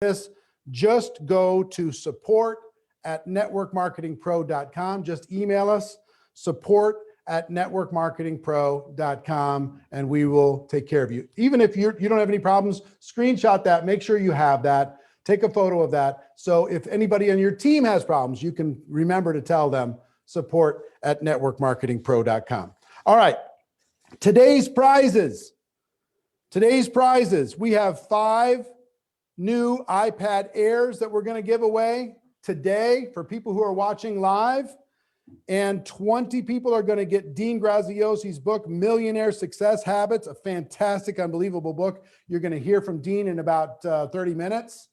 this, just go to support@networkmarketingpro.com. Just email us, support@networkmarketingpro.com, and we will take care of you. Even if you don't have any problems, screenshot that, make sure you have that, take a photo of that. So if anybody on your team has problems, you can remember to tell them support@networkmarketingpro.com. All right, today's prizes. We have 5 new iPad Airs that we're going to give away today for people who are watching live. And 20 people are going to get Dean Graziosi's book, Millionaire Success Habits, a fantastic, unbelievable book. You're going to hear from Dean in about 30 minutes.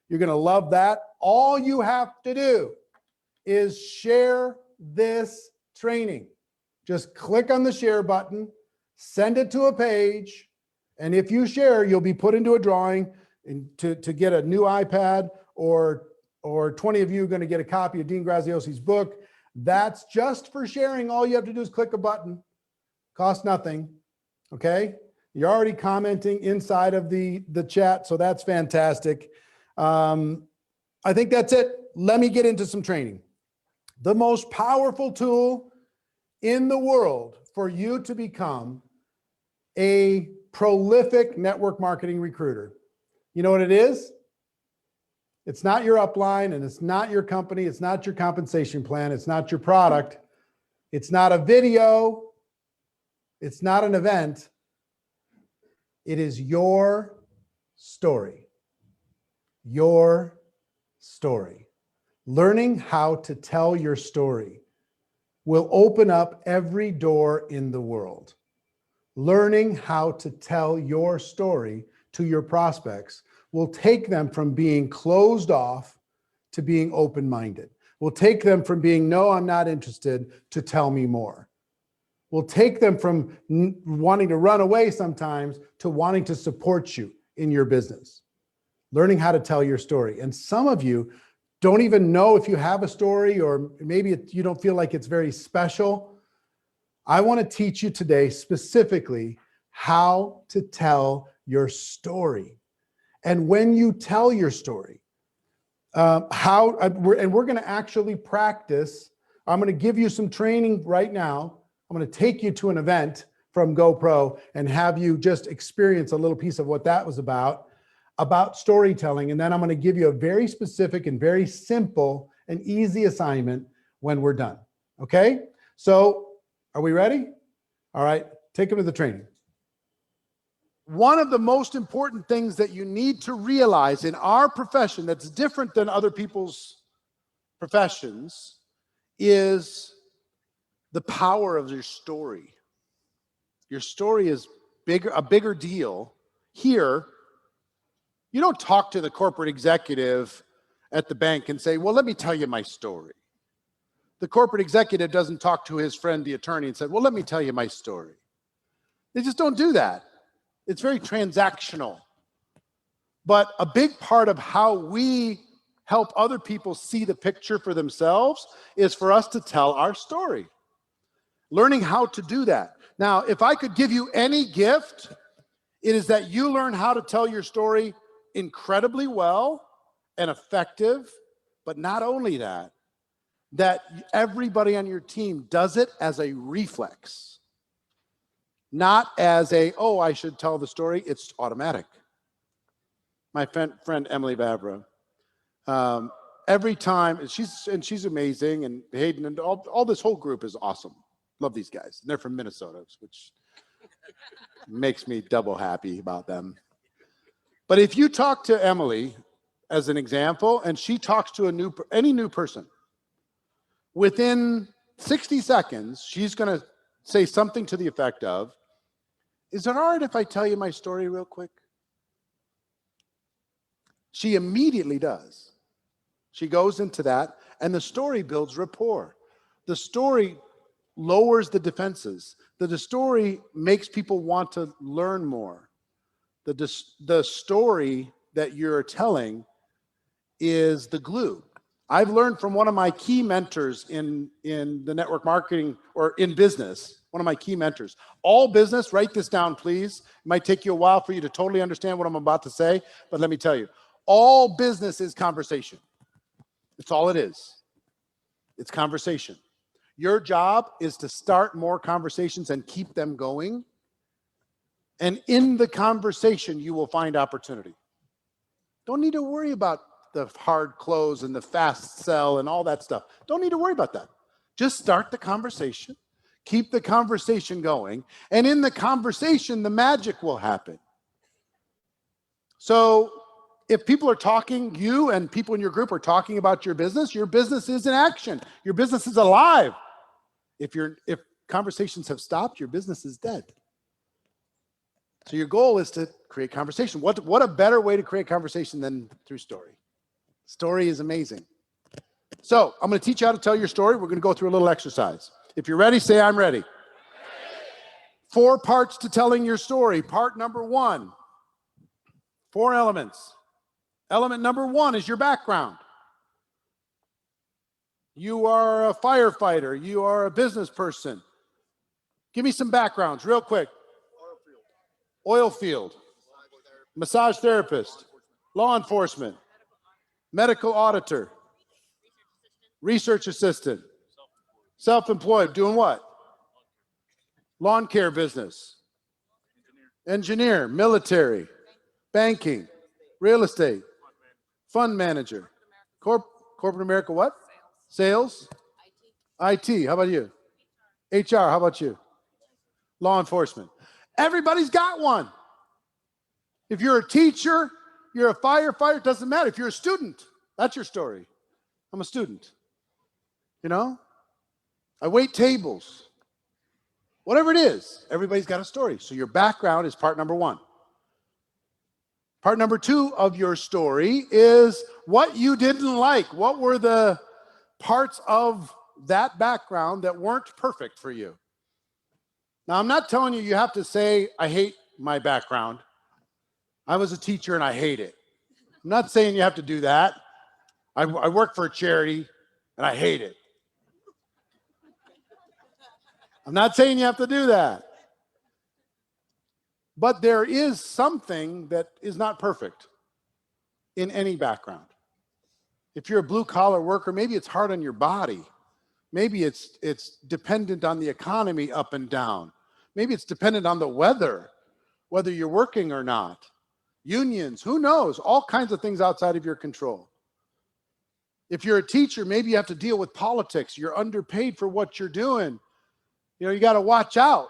You're going to love that. All you have to do is share this training. Just click on the share button, send it to a page, and if you share, you'll be put into a drawing to get a new iPad, or 20 of you are going to get a copy of Dean Graziosi's book. That's just for sharing. All you have to do is click a button. Costs nothing. Okay. You're already commenting inside of the chat, so that's fantastic. I think that's it. Let me get into some training. The most powerful tool in the world for you to become a prolific network marketing recruiter. You know what it is? It's not your upline, and it's not your company. It's not your compensation plan. It's not your product. It's not a video. It's not an event. It is your story. Your story. Learning how to tell your story will open up every door in the world. Learning how to tell your story to your prospects will take them from being closed off to being open-minded. Will take them from being, no, I'm not interested, to tell me more. Will take them from wanting to run away sometimes to wanting to support you in your business. Learning how to tell your story. And some of you don't even know if you have a story, or maybe you don't feel like it's very special. I want to teach you today specifically how to tell your story. And when you tell your story, we're going to actually practice. I'm going to give you some training right now. I'm going to take you to an event from GoPro and have you just experience a little piece of what that was about storytelling. And then I'm going to give you a very specific and very simple and easy assignment when we're done. Okay? So are we ready? All right, take them to the training. One of the most important things that you need to realize in our profession that's different than other people's professions is the power of your story. Your story is a bigger deal. Here, you don't talk to the corporate executive at the bank and say, well, let me tell you my story. The corporate executive doesn't talk to his friend, the attorney, and say, well, let me tell you my story. They just don't do that. It's very transactional. But a big part of how we help other people see the picture for themselves is for us to tell our story. Learning how to do that. Now, if I could give you any gift, it is that you learn how to tell your story incredibly well and effective, but not only that, that everybody on your team does it as a reflex. Not as a, oh, I should tell the story. It's automatic. My friend Emily Vavra, every time, she's amazing, and Hayden and all this whole group is awesome. Love these guys. And they're from Minnesota, which makes me double happy about them. But if you talk to Emily, as an example, and she talks to any new person, within 60 seconds, she's going to say something to the effect of, is it all right if I tell you my story real quick? She immediately does. She goes into that, and the story builds rapport. The story lowers the defenses. The story makes people want to learn more. The story that you're telling is the glue. I've learned from one of my key mentors in the network marketing, or in business, one of my key mentors. All business, write this down, please. It might take you a while for you to totally understand what I'm about to say, but let me tell you, All business is conversation. It's all it is. It's conversation. Your job is to start more conversations and keep them going. And in the conversation, you will find opportunity. Don't need to worry about the hard close and the fast sell and all that stuff. Don't need to worry about that. Just start the conversation. Keep the conversation going. And in the conversation, the magic will happen. So if people are talking, you and people in your group are talking about your business is in action. Your business is alive. If conversations have stopped, your business is dead. So your goal is to create conversation. What a better way to create conversation than through story. Story is amazing. So I'm going to teach you how to tell your story. We're going to go through a little exercise. If you're ready, say I'm ready. 4 parts to telling your story. Part number 1, 4 elements. Element number 1 is your background. You are a firefighter. You are a business person. Give me some backgrounds real quick. Oil field, massage therapist, law enforcement, medical auditor, research assistant, self-employed, doing what? Lawn care business, engineer, military, banking, real estate, fund manager, corporate America, what? Sales, IT, how about you? HR, how about you? Law enforcement. Everybody's got one. If you're a teacher, you're a firefighter, it doesn't matter. If you're a student, that's your story. I'm a student. You know, I wait tables. Whatever it is, everybody's got a story. So your background is part number 1. Part number 2 of your story is what you didn't like. What were the parts of that background that weren't perfect for you? Now, I'm not telling you have to say, I hate my background. I was a teacher and I hate it. I'm not saying you have to do that. I work for a charity and I hate it. I'm not saying you have to do that. But there is something that is not perfect in any background. If you're a blue-collar worker, maybe it's hard on your body. Maybe it's dependent on the economy up and down. Maybe it's dependent on the weather, whether you're working or not. Unions, who knows? All kinds of things outside of your control. If you're a teacher, maybe you have to deal with politics. You're underpaid for what you're doing. You know, you got to watch out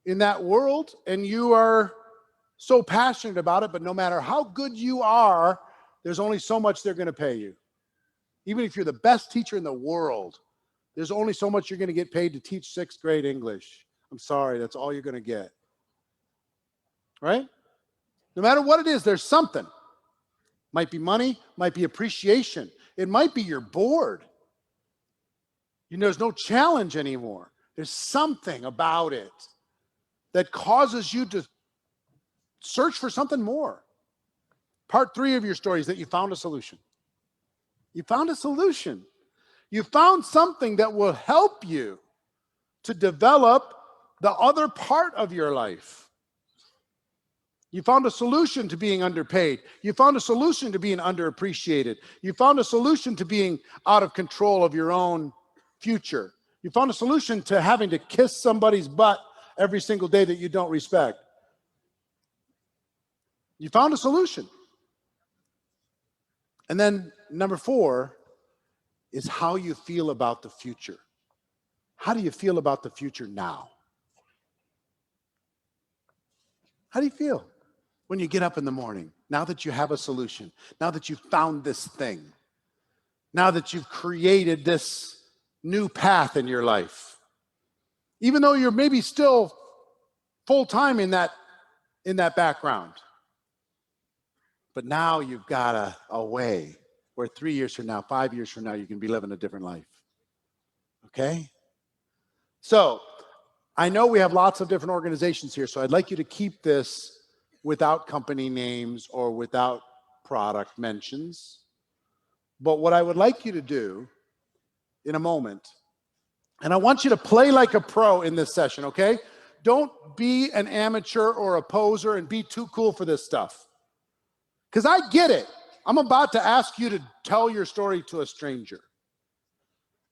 in that world, and you are so passionate about it, but no matter how good you are, there's only so much they're going to pay you. Even if you're the best teacher in the world, there's only so much you're going to get paid to teach 6th grade English. I'm sorry, that's all you're going to get. Right? No matter what it is, there's something. Might be money, might be appreciation. It might be you're bored. You know, there's no challenge anymore. There's something about it that causes you to search for something more. Part 3 of your story is that you found a solution. You found a solution. You found something that will help you to develop the other part of your life. You found a solution to being underpaid. You found a solution to being underappreciated. You found a solution to being out of control of your own future. You found a solution to having to kiss somebody's butt every single day that you don't respect. You found a solution. And then number 4 is how you feel about the future. How do you feel about the future now? How do you feel when you get up in the morning, now that you have a solution, now that you've found this thing, now that you've created this new path in your life? Even though you're maybe still full-time in that background, but now you've got a way where 3 years from now, 5 years from now, you can be living a different life. Okay? So I know we have lots of different organizations here, so I'd like you to keep this without company names or without product mentions. But what I would like you to do in a moment, and I want you to play like a pro in this session, okay? Don't be an amateur or a poser and be too cool for this stuff. Because I get it. I'm about to ask you to tell your story to a stranger.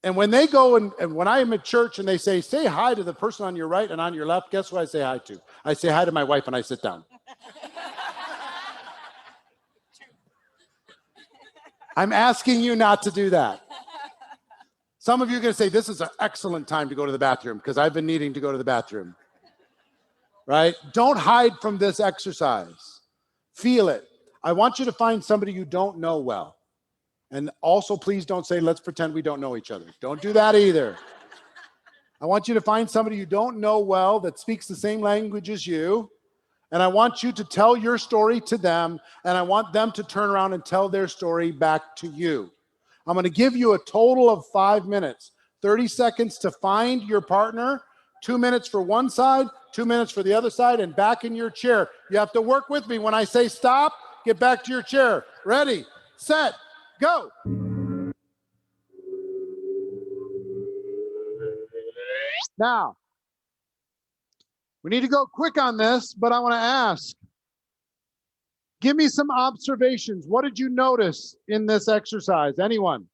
And when they go and when I am at church and they say hi to the person on your right and on your left, guess who I say hi to? I say hi to my wife and I sit down. I'm asking you not to do that. Some of you are going to say, this is an excellent time to go to the bathroom because I've been needing to go to the bathroom. Right? Don't hide from this exercise. Feel it. I want you to find somebody you don't know well. And also, please don't say, let's pretend we don't know each other. Don't do that either. I want you to find somebody you don't know well that speaks the same language as you. And I want you to tell your story to them. And I want them to turn around and tell their story back to you. I'm going to give you a total of 5 minutes, 30 seconds to find your partner, 2 minutes for one side, 2 minutes for the other side, and back in your chair. You have to work with me. When I say stop, get back to your chair. Ready, set, go. Now, we need to go quick on this, but I want to ask, give me some observations. What did you notice in this exercise? Anyone?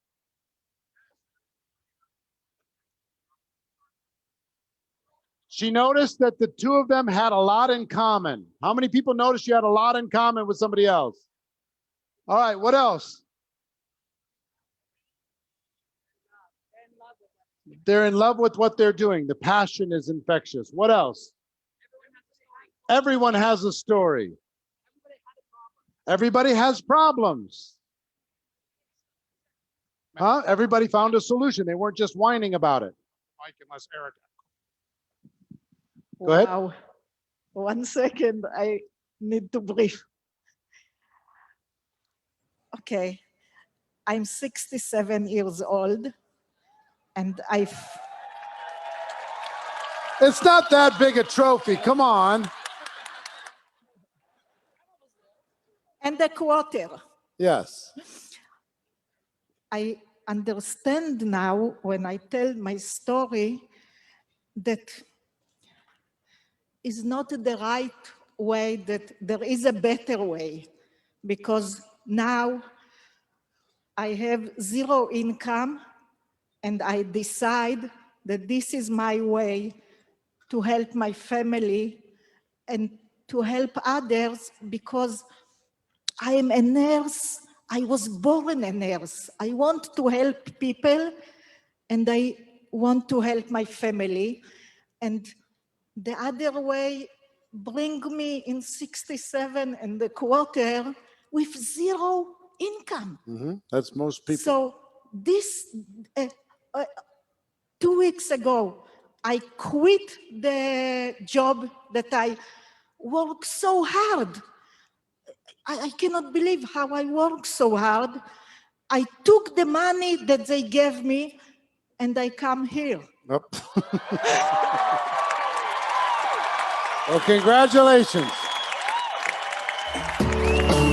She noticed that the two of them had a lot in common. How many people noticed you had a lot in common with somebody else? All right, what else? They're in love with what they're doing. The passion is infectious. What else? Everyone has a story. Everybody has problems. Huh? Everybody found a solution. They weren't just whining about it. Mike, unless Eric. Go ahead. Wow. 1 second, I need to breathe. Okay, I'm 67 years old, and It's not that big a trophy. Come on. and a quarter. Yes. I understand now when I tell my story that is not the right way, that there is a better way, because now I have zero income and I decide that this is my way to help my family and to help others, because I am a nurse. I was born a nurse. I want to help people and I want to help my family. And the other way bring me in 67 and a quarter with zero income. Mm-hmm. That's most people. So this, 2 weeks ago, I quit the job that I worked so hard. I cannot believe how I worked so hard. I took the money that they gave me and I come here. Oh. Well, congratulations.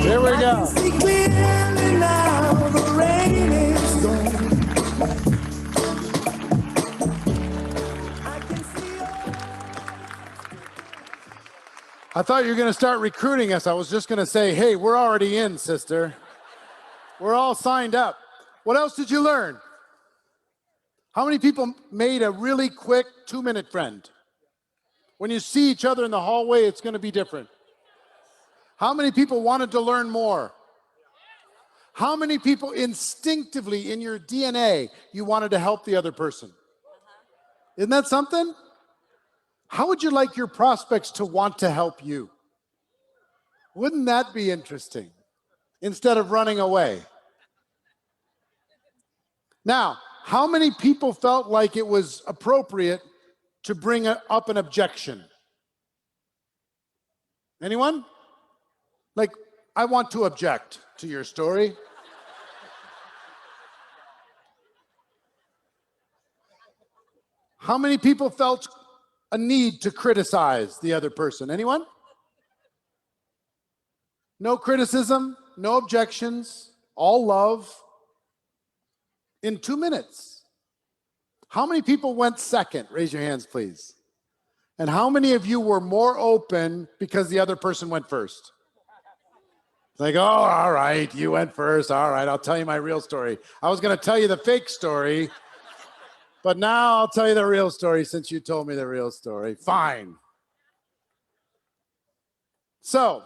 Here we go. I thought you were going to start recruiting us. I was just going to say, hey, we're already in, sister. We're all signed up. What else did you learn? How many people made a really quick 2-minute friend? When you see each other in the hallway, it's going to be different. How many people wanted to learn more? How many people instinctively in your DNA, you wanted to help the other person? Isn't that something? How would you like your prospects to want to help you? Wouldn't that be interesting? Instead of running away. Now, how many people felt like it was appropriate to bring up an objection? Anyone? Like, I want to object to your story. How many people felt a need to criticize the other person? Anyone? No criticism, no objections, all love. In 2 minutes. How many people went second? Raise your hands, please. And how many of you were more open because the other person went first? It's like, oh, all right, you went first. All right, I'll tell you my real story. I was going to tell you the fake story, but now I'll tell you the real story since you told me the real story. Fine. So,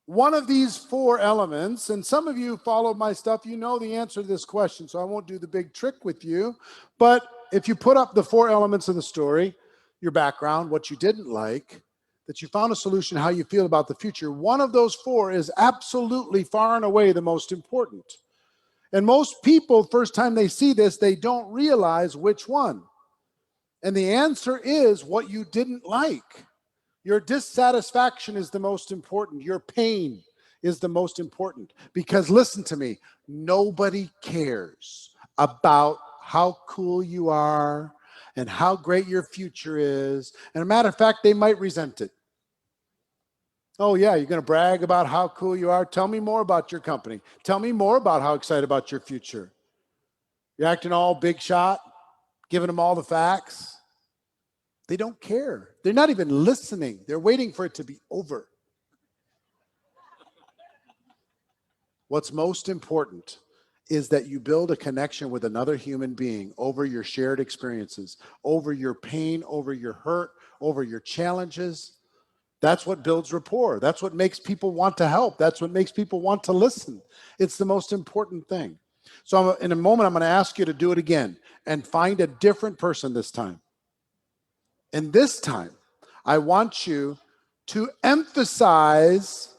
one of these four elements, and some of you followed my stuff, you know the answer to this question, so I won't do the big trick with you. But if you put up the four elements of the story, your background, what you didn't like, that you found a solution, how you feel about the future, one of those four is absolutely far and away the most important. And most people, first time they see this, they don't realize which one. And the answer is what you didn't like. Your dissatisfaction is the most important. Your pain is the most important. Because listen to me, nobody cares about how cool you are and how great your future is. And a matter of fact, they might resent it. Oh yeah, you're going to brag about how cool you are. Tell me more about your company. Tell me more about how excited about your future. You're acting all big shot, giving them all the facts. They don't care. They're not even listening. They're waiting for it to be over. What's most important is that you build a connection with another human being over your shared experiences, over your pain, over your hurt, over your challenges. That's what builds rapport. That's what makes people want to help. That's what makes people want to listen. It's the most important thing. So in a moment, I'm going to ask you to do it again and find a different person this time. And this time, I want you to emphasize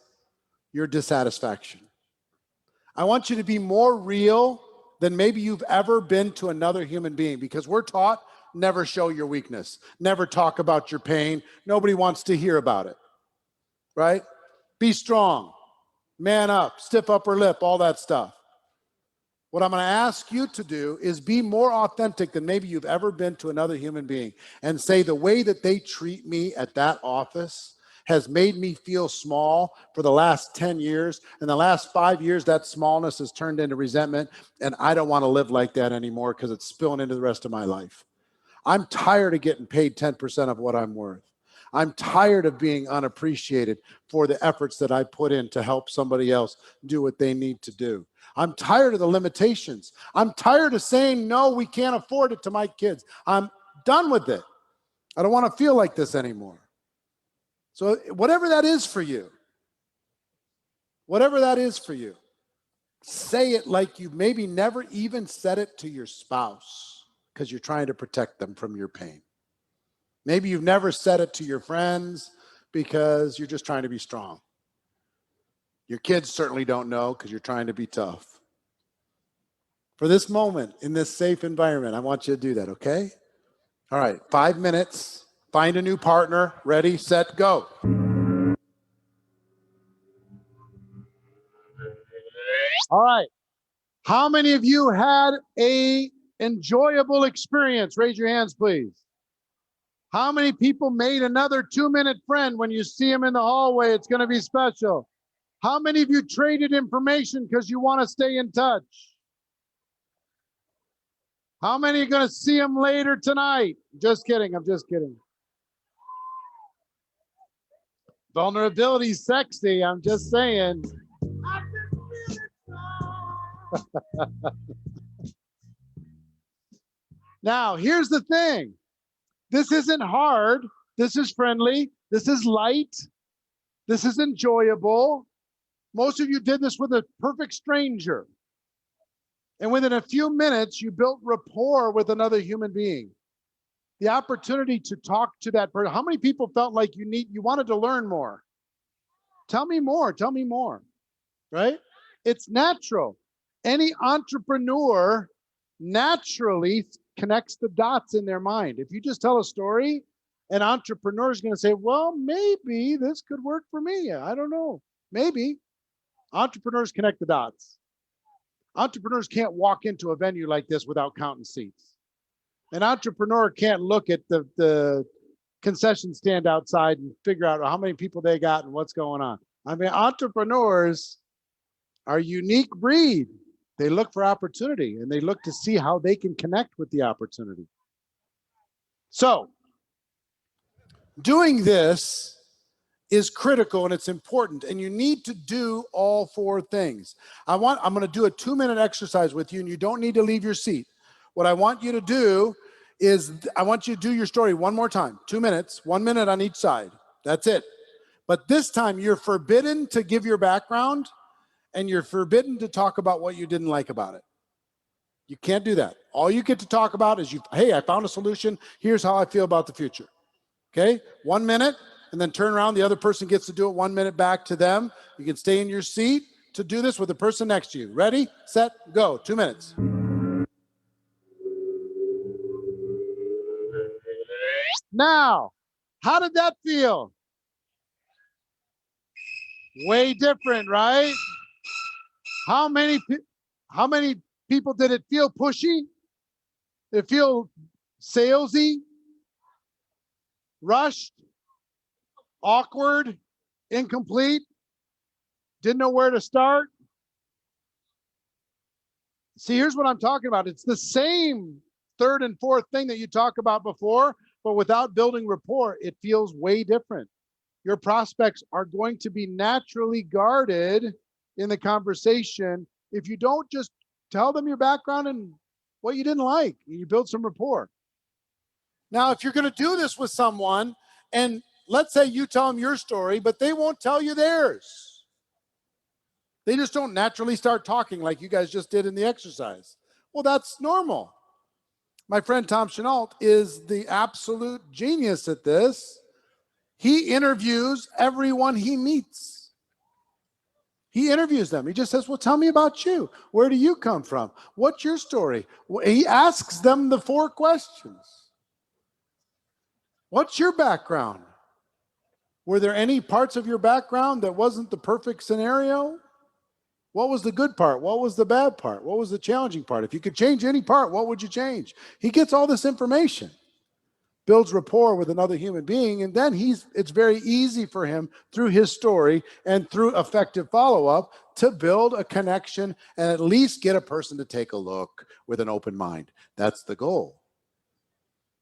your dissatisfaction. I want you to be more real than maybe you've ever been to another human being, because we're taught never show your weakness, never talk about your pain. Nobody wants to hear about it, right? Be strong, man up, stiff upper lip, all that stuff. What I'm going to ask you to do is be more authentic than maybe you've ever been to another human being and say, the way that they treat me at that office has made me feel small for the last 10 years. In the last 5 years, that smallness has turned into resentment, and I don't want to live like that anymore because it's spilling into the rest of my life. I'm tired of getting paid 10% of what I'm worth. I'm tired of being unappreciated for the efforts that I put in to help somebody else do what they need to do. I'm tired of the limitations. I'm tired of saying, no, we can't afford it to my kids. I'm done with it. I don't want to feel like this anymore. So whatever that is for you, say it like you maybe never even said it to your spouse because you're trying to protect them from your pain. Maybe you've never said it to your friends because you're just trying to be strong. Your kids certainly don't know because you're trying to be tough. For this moment, in this safe environment, I want you to do that, okay? All right, 5 minutes. Find a new partner. Ready, set, go. All right. How many of you had an enjoyable experience? Raise your hands, please. How many people made another 2-minute friend when you see them in the hallway? It's going to be special. How many of you traded information because you want to stay in touch? How many are going to see them later tonight? Just kidding. I'm just kidding. Vulnerability is sexy. I'm just saying. Now, here's the thing. This isn't hard. This is friendly. This is light. This is enjoyable. Most of you did this with a perfect stranger. And within a few minutes, you built rapport with another human being. The opportunity to talk to that person. How many people felt like you wanted to learn more? Tell me more, right? It's natural. Any entrepreneur naturally connects the dots in their mind. If you just tell a story, an entrepreneur is going to say, well, maybe this could work for me. I don't know. Maybe. Entrepreneurs connect the dots. Entrepreneurs can't walk into a venue like this without counting seats. An entrepreneur can't look at the concession stand outside and figure out how many people they got and what's going on. I mean, entrepreneurs are a unique breed. They look for opportunity and they look to see how they can connect with the opportunity. So, doing this is critical and it's important, and you need to do all 4 things. I'm going to do a 2-minute exercise with you, and you don't need to leave your seat. What I want you to do is I want you to do your story one more time, 2 minutes, 1 minute on each side. That's it. But this time you're forbidden to give your background, and you're forbidden to talk about what you didn't like about it. You can't do that. All you get to talk about is hey, I found a solution. Here's how I feel about the future. Okay, 1 minute, and then turn around. The other person gets to do it 1 minute back to them. You can stay in your seat to do this with the person next to you. Ready, set, go. 2 minutes. Now, how did that feel? Way different, right? How many people did it feel pushy? Did it feel salesy? Rushed? Awkward? Incomplete? Didn't know where to start? See, here's what I'm talking about. It's the same third and fourth thing that you talked about before, but without building rapport, it feels way different. Your prospects are going to be naturally guarded in the conversation if you don't just tell them your background and what you didn't like. You build some rapport. Now, if you're going to do this with someone, and let's say you tell them your story, but they won't tell you theirs. They just don't naturally start talking like you guys just did in the exercise. Well, that's normal. My friend Tom Chenault is the absolute genius at this. He interviews everyone he meets. He interviews them. He just says, well, tell me about you. Where do you come from? What's your story? He asks them the 4 questions. What's your background? Were there any parts of your background that wasn't the perfect scenario? What was the good part? What was the bad part? What was the challenging part? If you could change any part, what would you change? He gets all this information, builds rapport with another human being, and then it's very easy for him through his story and through effective follow-up to build a connection and at least get a person to take a look with an open mind. That's the goal.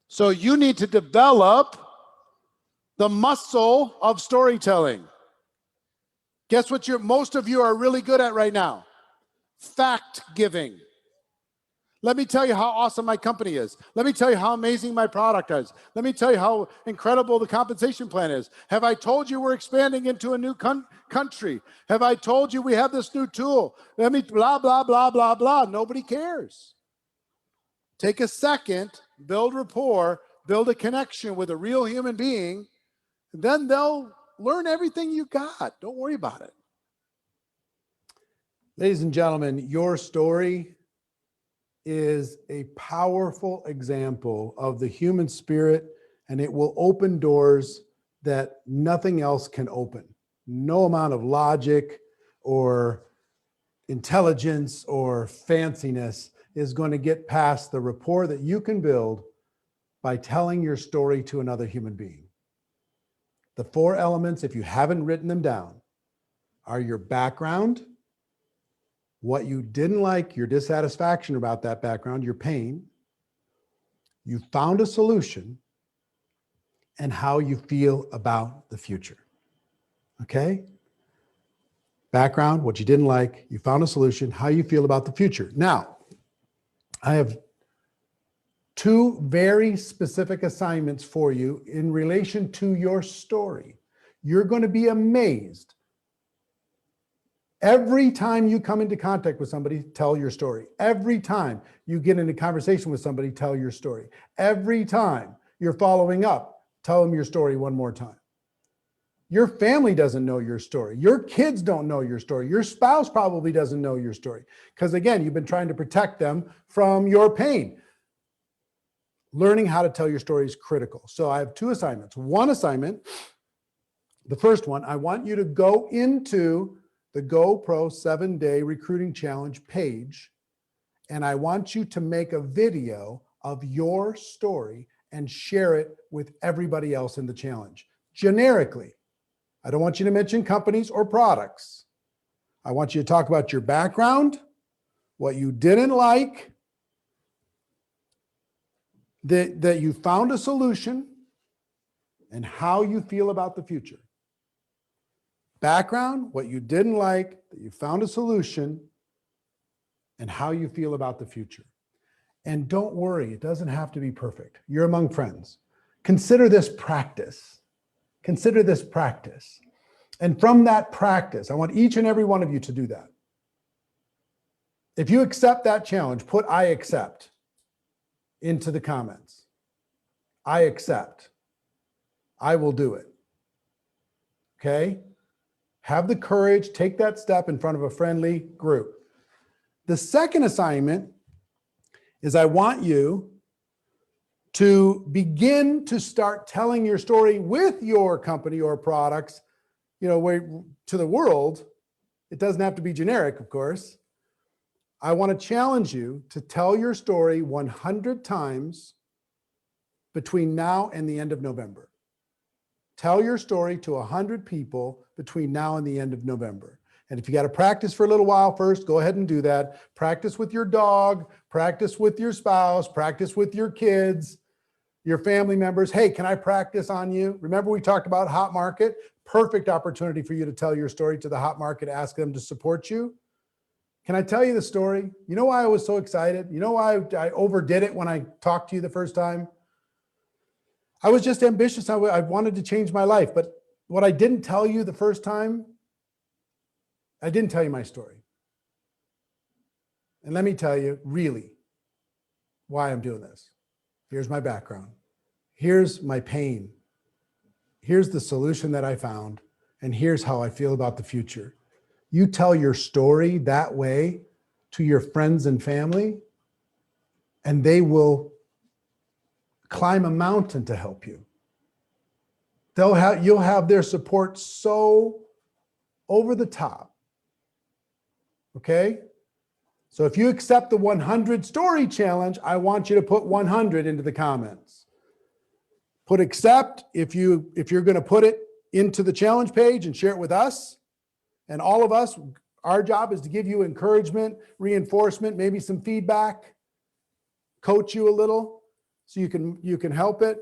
So you need to develop the muscle of storytelling. Guess what most of you are really good at right now? Fact giving. Let me tell you how awesome my company is. Let me tell you how amazing my product is. Let me tell you how incredible the compensation plan is. Have I told you we're expanding into a new country? Have I told you we have this new tool? Let me blah, blah, blah, blah, blah. Nobody cares. Take a second, build rapport, build a connection with a real human being, and then they'll learn everything you got. Don't worry about it. Ladies and gentlemen, your story is a powerful example of the human spirit, and it will open doors that nothing else can open. No amount of logic or intelligence or fanciness is going to get past the rapport that you can build by telling your story to another human being. The 4 elements, if you haven't written them down, are your background, what you didn't like, your dissatisfaction about that background, your pain, you found a solution, and how you feel about the future. Okay? Background, what you didn't like, you found a solution, how you feel about the future. Now, I have 2 very specific assignments for you in relation to your story. You're going to be amazed. Every time you come into contact with somebody, tell your story. Every time you get into conversation with somebody, tell your story. Every time you're following up, tell them your story one more time. Your family doesn't know your story. Your kids don't know your story. Your spouse probably doesn't know your story. Because again, you've been trying to protect them from your pain. Learning how to tell your story is critical. So I have 2 assignments. One assignment, the first one, I want you to go into the GoPro 7-day recruiting challenge page, and I want you to make a video of your story and share it with everybody else in the challenge. Generically, I don't want you to mention companies or products. I want you to talk about your background, what you didn't like, that you found a solution, and how you feel about the future. background, what you didn't like, that you found a solution, and how you feel about the future. And don't worry, it doesn't have to be perfect. You're among friends. Consider this practice. Consider this practice. And from that practice, I want each and every one of you to do that. If you accept that challenge, put "I accept" into the comments. I accept. I will do it. Okay? Have the courage, take that step in front of a friendly group. The second assignment is I want you to begin to start telling your story with your company or products, to the world. It doesn't have to be generic, of course. I want to challenge you to tell your story 100 times between now and the end of November. Tell your story to 100 people between now and the end of November. And if you got to practice for a little while first, go ahead and do that. Practice with your dog, practice with your spouse, practice with your kids, your family members. Hey, can I practice on you? Remember we talked about hot market? Perfect opportunity for you to tell your story to the hot market, ask them to support you. Can I tell you the story? You know why I was so excited? You know why I overdid it when I talked to you the first time? I was just ambitious. I wanted to change my life. But what I didn't tell you the first time, I didn't tell you my story. And let me tell you really why I'm doing this. Here's my background. Here's my pain. Here's the solution that I found. And here's how I feel about the future. You tell your story that way to your friends and family, and they will climb a mountain to help you. You'll have their support so over the top. Okay? So if you accept the 100 story challenge, I want you to put 100 into the comments. Put accept if you're going to put it into the challenge page and share it with us. And all of us, our job is to give you encouragement, reinforcement, maybe some feedback, coach you a little so you can help it.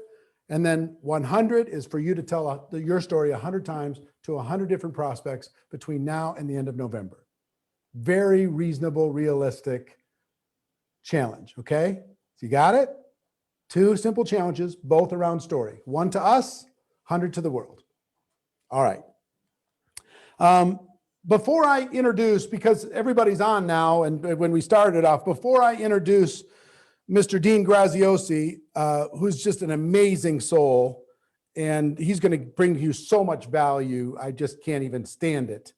And then 100 is for you to tell your story 100 times to 100 different prospects between now and the end of November. Very reasonable, realistic challenge. Okay? So you got it? 2 simple challenges, both around story. 1 to us, 100 to the world. All right. Before I introduce, because everybody's on now, and when we started off, before I introduce Mr. Dean Graziosi, who's just an amazing soul, and he's going to bring you so much value, I just can't even stand it.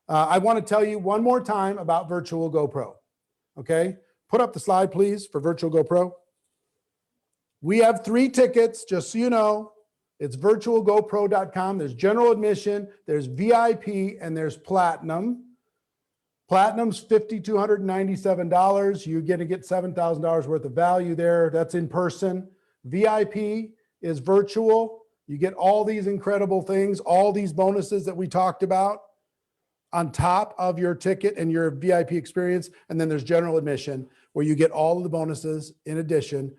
I want to tell you one more time about Virtual GoPro. Okay? Put up the slide, please, for Virtual GoPro. We have 3 tickets, just so you know. It's virtualgopro.com. There's general admission, there's VIP, and there's platinum. Platinum's $5,297. You're going to get $7,000 worth of value there. That's in person. VIP is virtual. You get all these incredible things, all these bonuses that we talked about on top of your ticket and your VIP experience. And then there's general admission, where you get all of the bonuses in addition.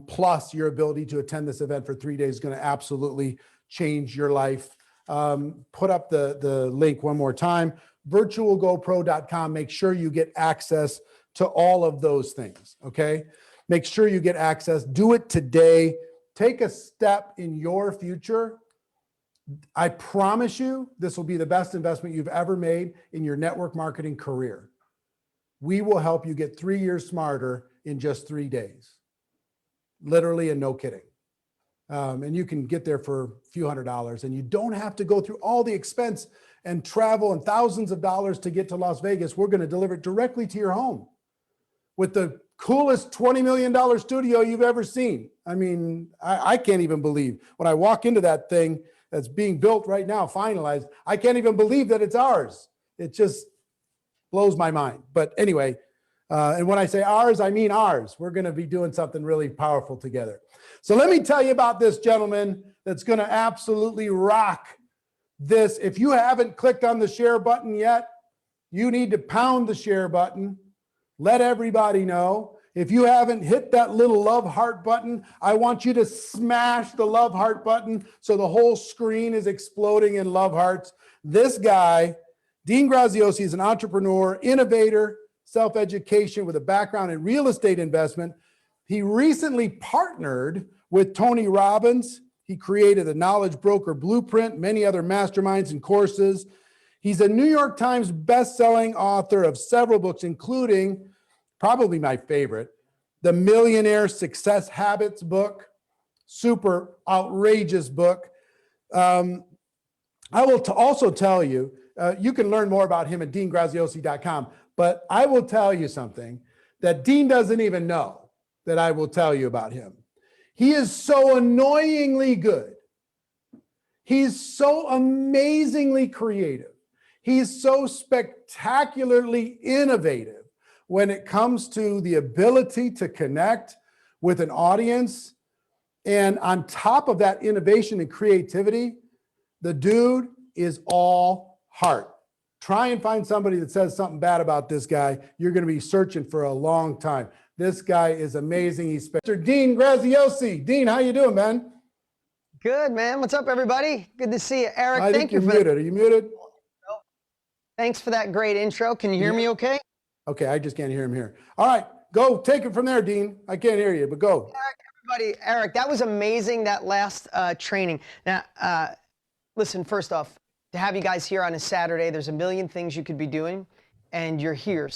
Plus your ability to attend this event for 3 days is going to absolutely change your life. Put up the link one more time, virtualgopro.com. Make sure you get access to all of those things. Okay. Make sure you get access. Do it today. Take a step in your future. I promise you, this will be the best investment you've ever made in your network marketing career. We will help you get 3 years smarter in just 3 days. Literally, and no kidding. And you can get there for a few $100s, and you don't have to go through all the expense and travel and thousands of dollars to get to Las Vegas. We're going to deliver it directly to your home with the coolest $20 million studio you've ever seen. I mean, I can't even believe when I walk into that thing that's being built right now, finalized. I can't even believe that it's ours. It just blows my mind. But anyway, and when I say ours, I mean ours. We're going to be doing something really powerful together. So let me tell you about this gentleman that's going to absolutely rock this. If you haven't clicked on the share button yet, you need to pound the share button. Let everybody know. If you haven't hit that little love heart button, I want you to smash the love heart button so the whole screen is exploding in love hearts. This guy, Dean Graziosi, is an entrepreneur, innovator, self-education with a background in real estate investment. He recently partnered with Tony Robbins. He created the Knowledge Broker Blueprint, many other masterminds and courses. He's a New York Times best-selling author of several books, including probably my favorite, the Millionaire Success Habits book, super outrageous book. I will also tell you, you can learn more about him at deangraziosi.com, but I will tell you something that Dean doesn't even know that I will tell you about him. He is so annoyingly good. He's so amazingly creative. He's so spectacularly innovative when it comes to the ability to connect with an audience. And on top of that innovation and creativity, the dude is all heart. Try and find somebody that says something bad about this guy. You're going to be searching for a long time. This guy is amazing. He's Mr. Dean Graziosi. Dean, how you doing, man? Good, man. What's up, everybody? Good to see you. Eric, I thank think you you're for muted. Are you muted? Thanks for that great intro. Can you hear me okay? Okay, I just can't hear him here. All right, go take it from there, Dean. I can't hear you, but go. Eric, that was amazing, that last training. Now, listen, first off, to have you guys here on a Saturday, there's a million things you could be doing, and you're here.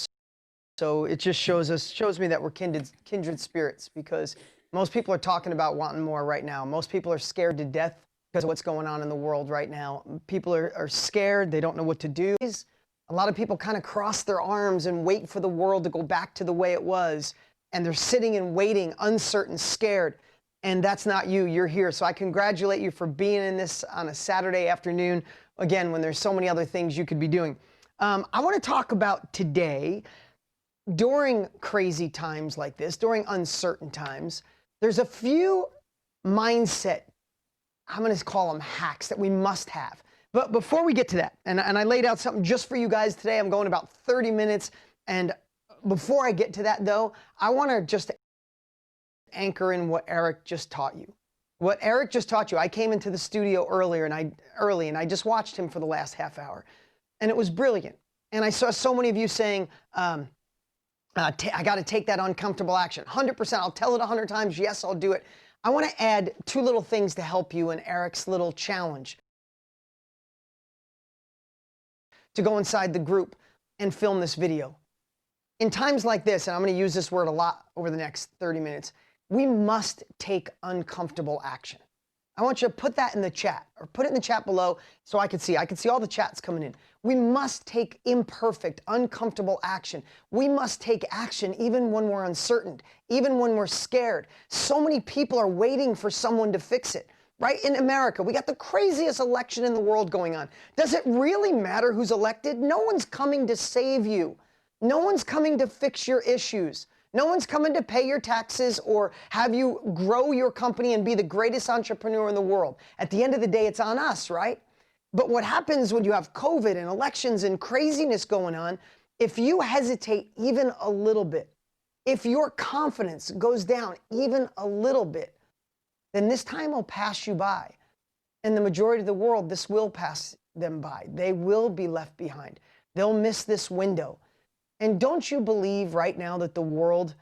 So it just shows me that we're kindred spirits, because most people are talking about wanting more right now. Most people are scared to death because of what's going on in the world right now. People are scared. They don't know what to do. A lot of people kind of cross their arms and wait for the world to go back to the way it was. And they're sitting and waiting, uncertain, scared. And that's not you. You're here. So I congratulate you for being in this on a Saturday afternoon, again, when there's so many other things you could be doing. I want to talk about today, during crazy times like this, during uncertain times, there's a few mindset, I'm going to call them hacks, that we must have. But before we get to that, and I laid out something just for you guys today. I'm going about 30 minutes. And before I get to that, though, I want to just anchor in what Eric just taught you. What Eric just taught you, I came into the studio early, and I just watched him for the last half hour. And it was brilliant. And I saw so many of you saying, I got to take that uncomfortable action. 100%. I'll tell it 100 times. Yes, I'll do it. I want to add two little things to help you in Eric's little challenge. To go inside the group and film this video. In times like this, and I'm going to use this word a lot over the next 30 minutes, we must take uncomfortable action. I want you to put that in the chat, or put it in the chat below so I can see. I can see all the chats coming in. We must take imperfect, uncomfortable action. We must take action even when we're uncertain, even when we're scared. So many people are waiting for someone to fix it. Right? In America, we got the craziest election in the world going on. Does it really matter who's elected? No one's coming to save you. No one's coming to fix your issues. No one's coming to pay your taxes or have you grow your company and be the greatest entrepreneur in the world. At the end of the day, it's on us, right? But what happens when you have COVID and elections and craziness going on, if you hesitate even a little bit, if your confidence goes down even a little bit, then this time will pass you by. And the majority of the world, this will pass them by. They will be left behind. They'll miss this window. And don't you believe right now that the world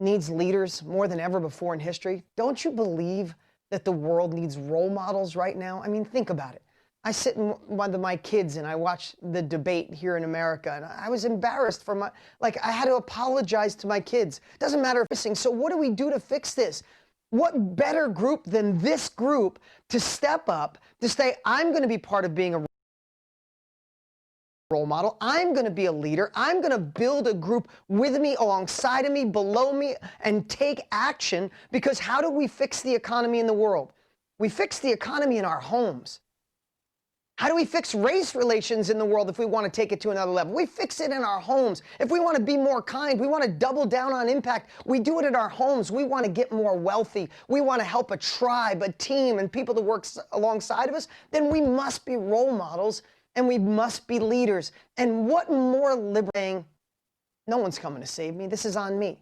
needs leaders more than ever before in history? Don't you believe that the world needs role models right now? I mean, think about it. I sit in one of my kids and I watch the debate here in America, and I was embarrassed for I had to apologize to my kids. Doesn't matter if missing. So what do we do to fix this? What better group than this group to step up, to say, I'm going to be part of being a role model. I'm going to be a leader. I'm going to build a group with me, alongside of me, below me, and take action. Because how do we fix the economy in the world? We fix the economy in our homes. How do we fix race relations in the world if we want to take it to another level? We fix it in our homes. If we want to be more kind, we want to double down on impact, we do it in our homes. We want to get more wealthy. We want to help a tribe, a team, and people to work alongside of us. Then we must be role models and we must be leaders. And what more liberating? No one's coming to save me. This is on me.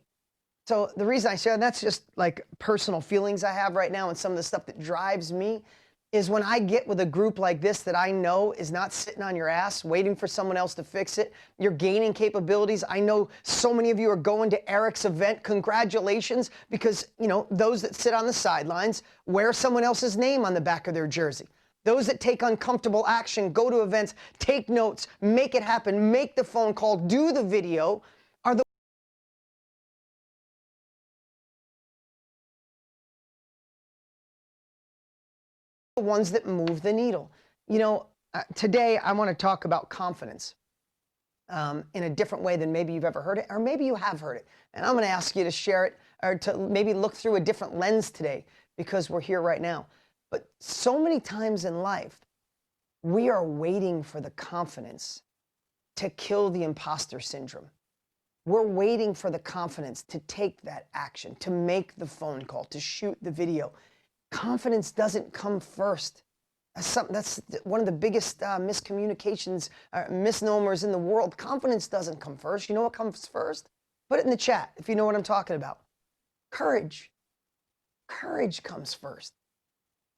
So the reason I share, that's just like personal feelings I have right now, and some of the stuff that drives me is when I get with a group like this that I know is not sitting on your ass waiting for someone else to fix it. You're gaining capabilities. I know so many of you are going to Eric's event. Congratulations, because you know those that sit on the sidelines wear someone else's name on the back of their jersey. Those that take uncomfortable action, go to events, take notes, make it happen, make the phone call, do the video, are the ones that move the needle. You know, today I want to talk about confidence in a different way than maybe you've ever heard it, or maybe you have heard it. And I'm going to ask you to share it, or to maybe look through a different lens today, because we're here right now. But so many times in life, we are waiting for the confidence to kill the imposter syndrome. We're waiting for the confidence to take that action, to make the phone call, to shoot the video. Confidence doesn't come first. That's one of the biggest miscommunications, misnomers in the world. Confidence doesn't come first. You know what comes first? Put it in the chat if you know what I'm talking about. Courage. Courage comes first.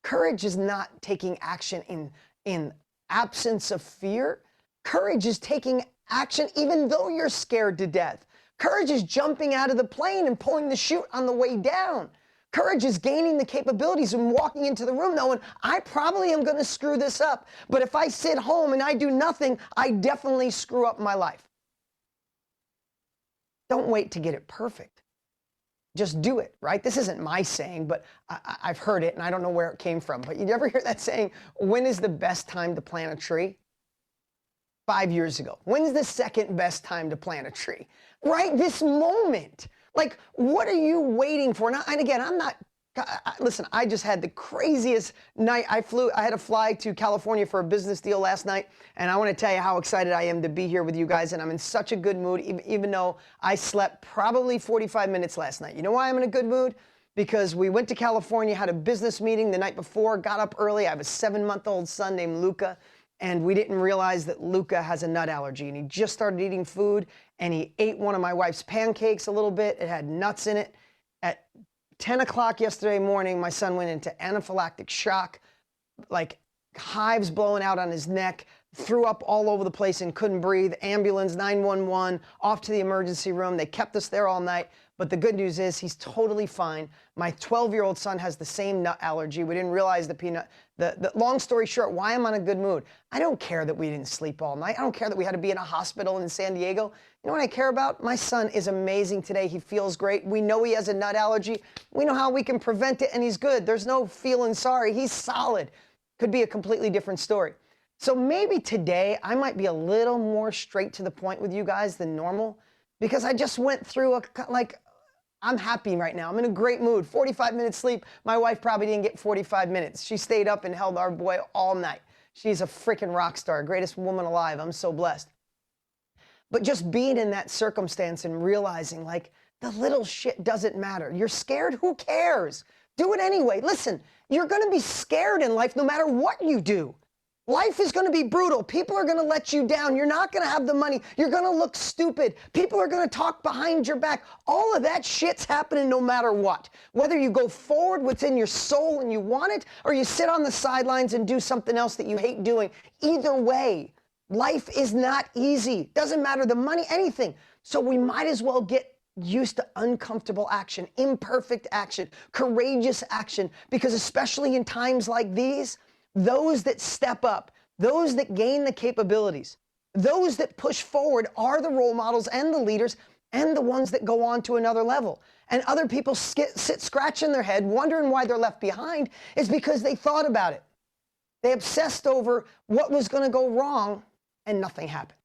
Courage is not taking action in absence of fear. Courage is taking action even though you're scared to death. Courage is jumping out of the plane and pulling the chute on the way down. Courage is gaining the capabilities and walking into the room knowing I probably am going to screw this up, but if I sit home and I do nothing, I definitely screw up my life. Don't wait to get it perfect. Just do it, right? This isn't my saying, but I've heard it and I don't know where it came from. But you ever hear that saying, when is the best time to plant a tree? 5 years ago. When's the second best time to plant a tree? Right this moment. Like, what are you waiting for? And again, I'm not, listen, I just had the craziest night. I had to fly to California for a business deal last night. And I want to tell you how excited I am to be here with you guys. And I'm in such a good mood, even though I slept probably 45 minutes last night. You know why I'm in a good mood? Because we went to California, had a business meeting the night before, got up early. I have a 7-month-old son named Luca. And we didn't realize that Luca has a nut allergy, and he just started eating food, and he ate one of my wife's pancakes a little bit. It had nuts in it. At 10 o'clock yesterday morning, my son went into anaphylactic shock, like hives blowing out on his neck, threw up all over the place and couldn't breathe. Ambulance, 911, off to the emergency room. They kept us there all night. But the good news is he's totally fine. My 12-year-old son has the same nut allergy. We didn't realize the peanut. The long story short, why I'm on a good mood. I don't care that we didn't sleep all night. I don't care that we had to be in a hospital in San Diego. You know what I care about? My son is amazing today. He feels great. We know he has a nut allergy. We know how we can prevent it, and he's good. There's no feeling sorry. He's solid. Could be a completely different story. So maybe today I might be a little more straight to the point with you guys than normal, because I just went through I'm happy right now. I'm in a great mood. 45 minutes sleep. My wife probably didn't get 45 minutes. She stayed up and held our boy all night. She's a freaking rock star, greatest woman alive. I'm so blessed. But just being in that circumstance and realizing like the little shit doesn't matter. You're scared? Who cares? Do it anyway. Listen, you're going to be scared in life no matter what you do. Life is going to be brutal. People are going to let you down. You're not going to have the money. You're going to look stupid. People are going to talk behind your back. All of that shit's happening no matter what. Whether you go forward what's in your soul and you want it, or you sit on the sidelines and do something else that you hate doing. Either way, life is not easy. Doesn't matter the money, anything. So we might as well get used to uncomfortable action, imperfect action, courageous action, because especially in times like these, those that step up, those that gain the capabilities, those that push forward are the role models and the leaders and the ones that go on to another level. And other people sit scratching their head, wondering why they're left behind, is because they thought about it. They obsessed over what was going to go wrong, and nothing happened.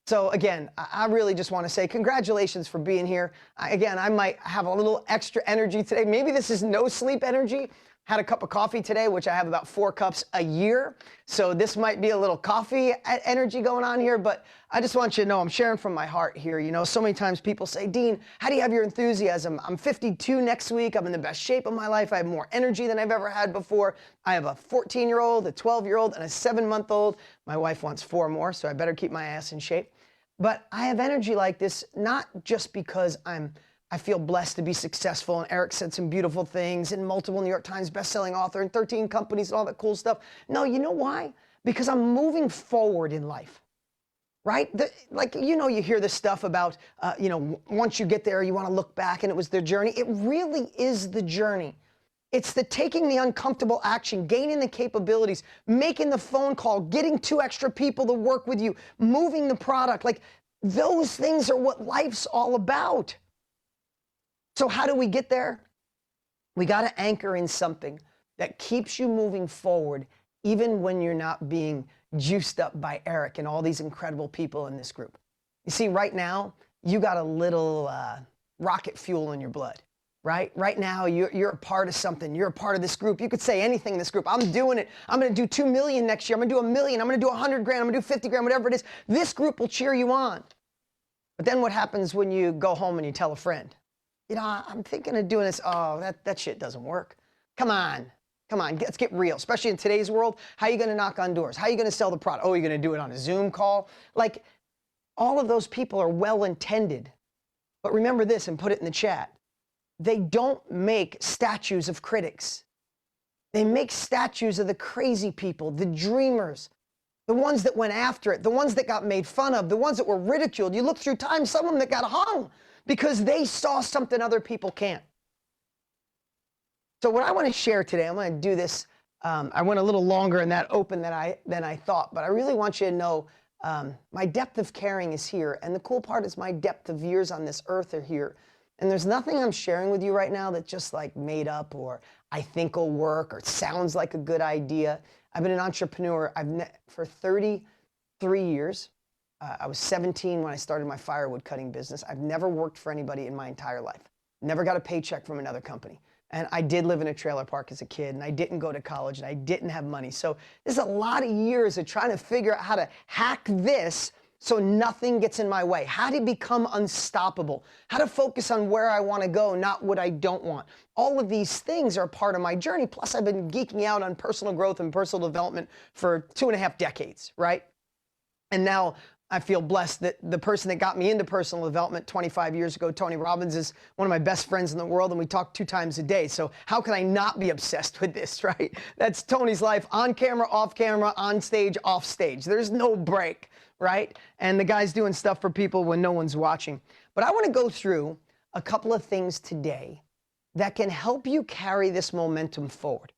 So again, I really just want to say congratulations for being here. Again, I might have a little extra energy today. Maybe this is no sleep energy. Had a cup of coffee today, which I have about 4 cups a year. So this might be a little coffee energy going on here, but I just want you to know I'm sharing from my heart here. You know, so many times people say, Dean, how do you have your enthusiasm? I'm 52 next week. I'm in the best shape of my life. I have more energy than I've ever had before. I have a 14-year-old, a 12-year-old, and a 7-month-old. My wife wants 4 more, so I better keep my ass in shape. But I have energy like this, not just because I'm I feel blessed to be successful. And Eric said some beautiful things, and multiple New York Times bestselling author and 13 companies and all that cool stuff. No, you know why? Because I'm moving forward in life, right? You hear this stuff about, once you get there, you want to look back and it was the journey. It really is the journey. It's the taking the uncomfortable action, gaining the capabilities, making the phone call, getting 2 extra people to work with you, moving the product. Like, those things are what life's all about. So how do we get there? We got to anchor in something that keeps you moving forward, even when you're not being juiced up by Eric and all these incredible people in this group. You see, right now, you got a little rocket fuel in your blood, right? Right now, you're a part of something. You're a part of this group. You could say anything in this group. I'm doing it. I'm going to do 2 million next year. I'm going to do 1 million. I'm going to do 100 grand. I'm going to do 50 grand, whatever it is. This group will cheer you on. But then what happens when you go home and you tell a friend? I'm thinking of doing this. Oh, that shit doesn't work. Come on, let's get real. Especially in today's world, how are you going to knock on doors? How are you going to sell the product? Oh, you're going to do it on a Zoom call? Like, all of those people are well-intended. But remember this, and put it in the chat. They don't make statues of critics. They make statues of the crazy people, the dreamers, the ones that went after it, the ones that got made fun of, the ones that were ridiculed. You look through time, some of them that got hung because they saw something other people can't. So what I want to share today, I'm going to do this. I went a little longer in that open than I thought, but I really want you to know my depth of caring is here. And the cool part is my depth of years on this earth are here. And there's nothing I'm sharing with you right now that's just like made up or I think will work or it sounds like a good idea. I've been an entrepreneur for 33 years. I was 17 when I started my firewood cutting business. I've never worked for anybody in my entire life. Never got a paycheck from another company. And I did live in a trailer park as a kid, and I didn't go to college, and I didn't have money. So there's a lot of years of trying to figure out how to hack this so nothing gets in my way. How to become unstoppable. How to focus on where I want to go, not what I don't want. All of these things are part of my journey. Plus, I've been geeking out on personal growth and personal development for 2.5 decades, right? And now I feel blessed that the person that got me into personal development 25 years ago, Tony Robbins, is one of my best friends in the world, and we talk 2 times a day. So how can I not be obsessed with this, right? That's Tony's life, on camera, on stage, off stage. There's no break, right? And the guy's doing stuff for people when no one's watching. But I want to go through a couple of things today that can help you carry this momentum forward.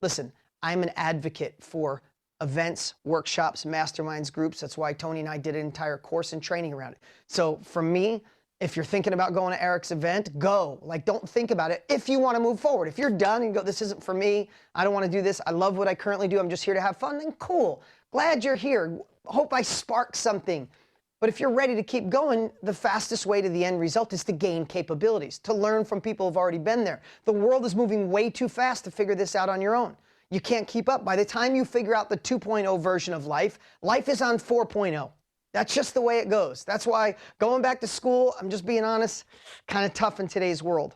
Listen, I'm an advocate for events, workshops, masterminds, groups. That's why Tony and I did an entire course and training around it. So for me, if you're thinking about going to Eric's event, go. Like, don't think about it if you want to move forward. If you're done and go, this isn't for me, I don't want to do this, I love what I currently do, I'm just here to have fun, then cool. Glad you're here. Hope I sparked something. But if you're ready to keep going, the fastest way to the end result is to gain capabilities, to learn from people who've already been there. The world is moving way too fast to figure this out on your own. You can't keep up. By the time you figure out the 2.0 version of life, life is on 4.0. That's just the way it goes. That's why going back to school, I'm just being honest, kind of tough in today's world.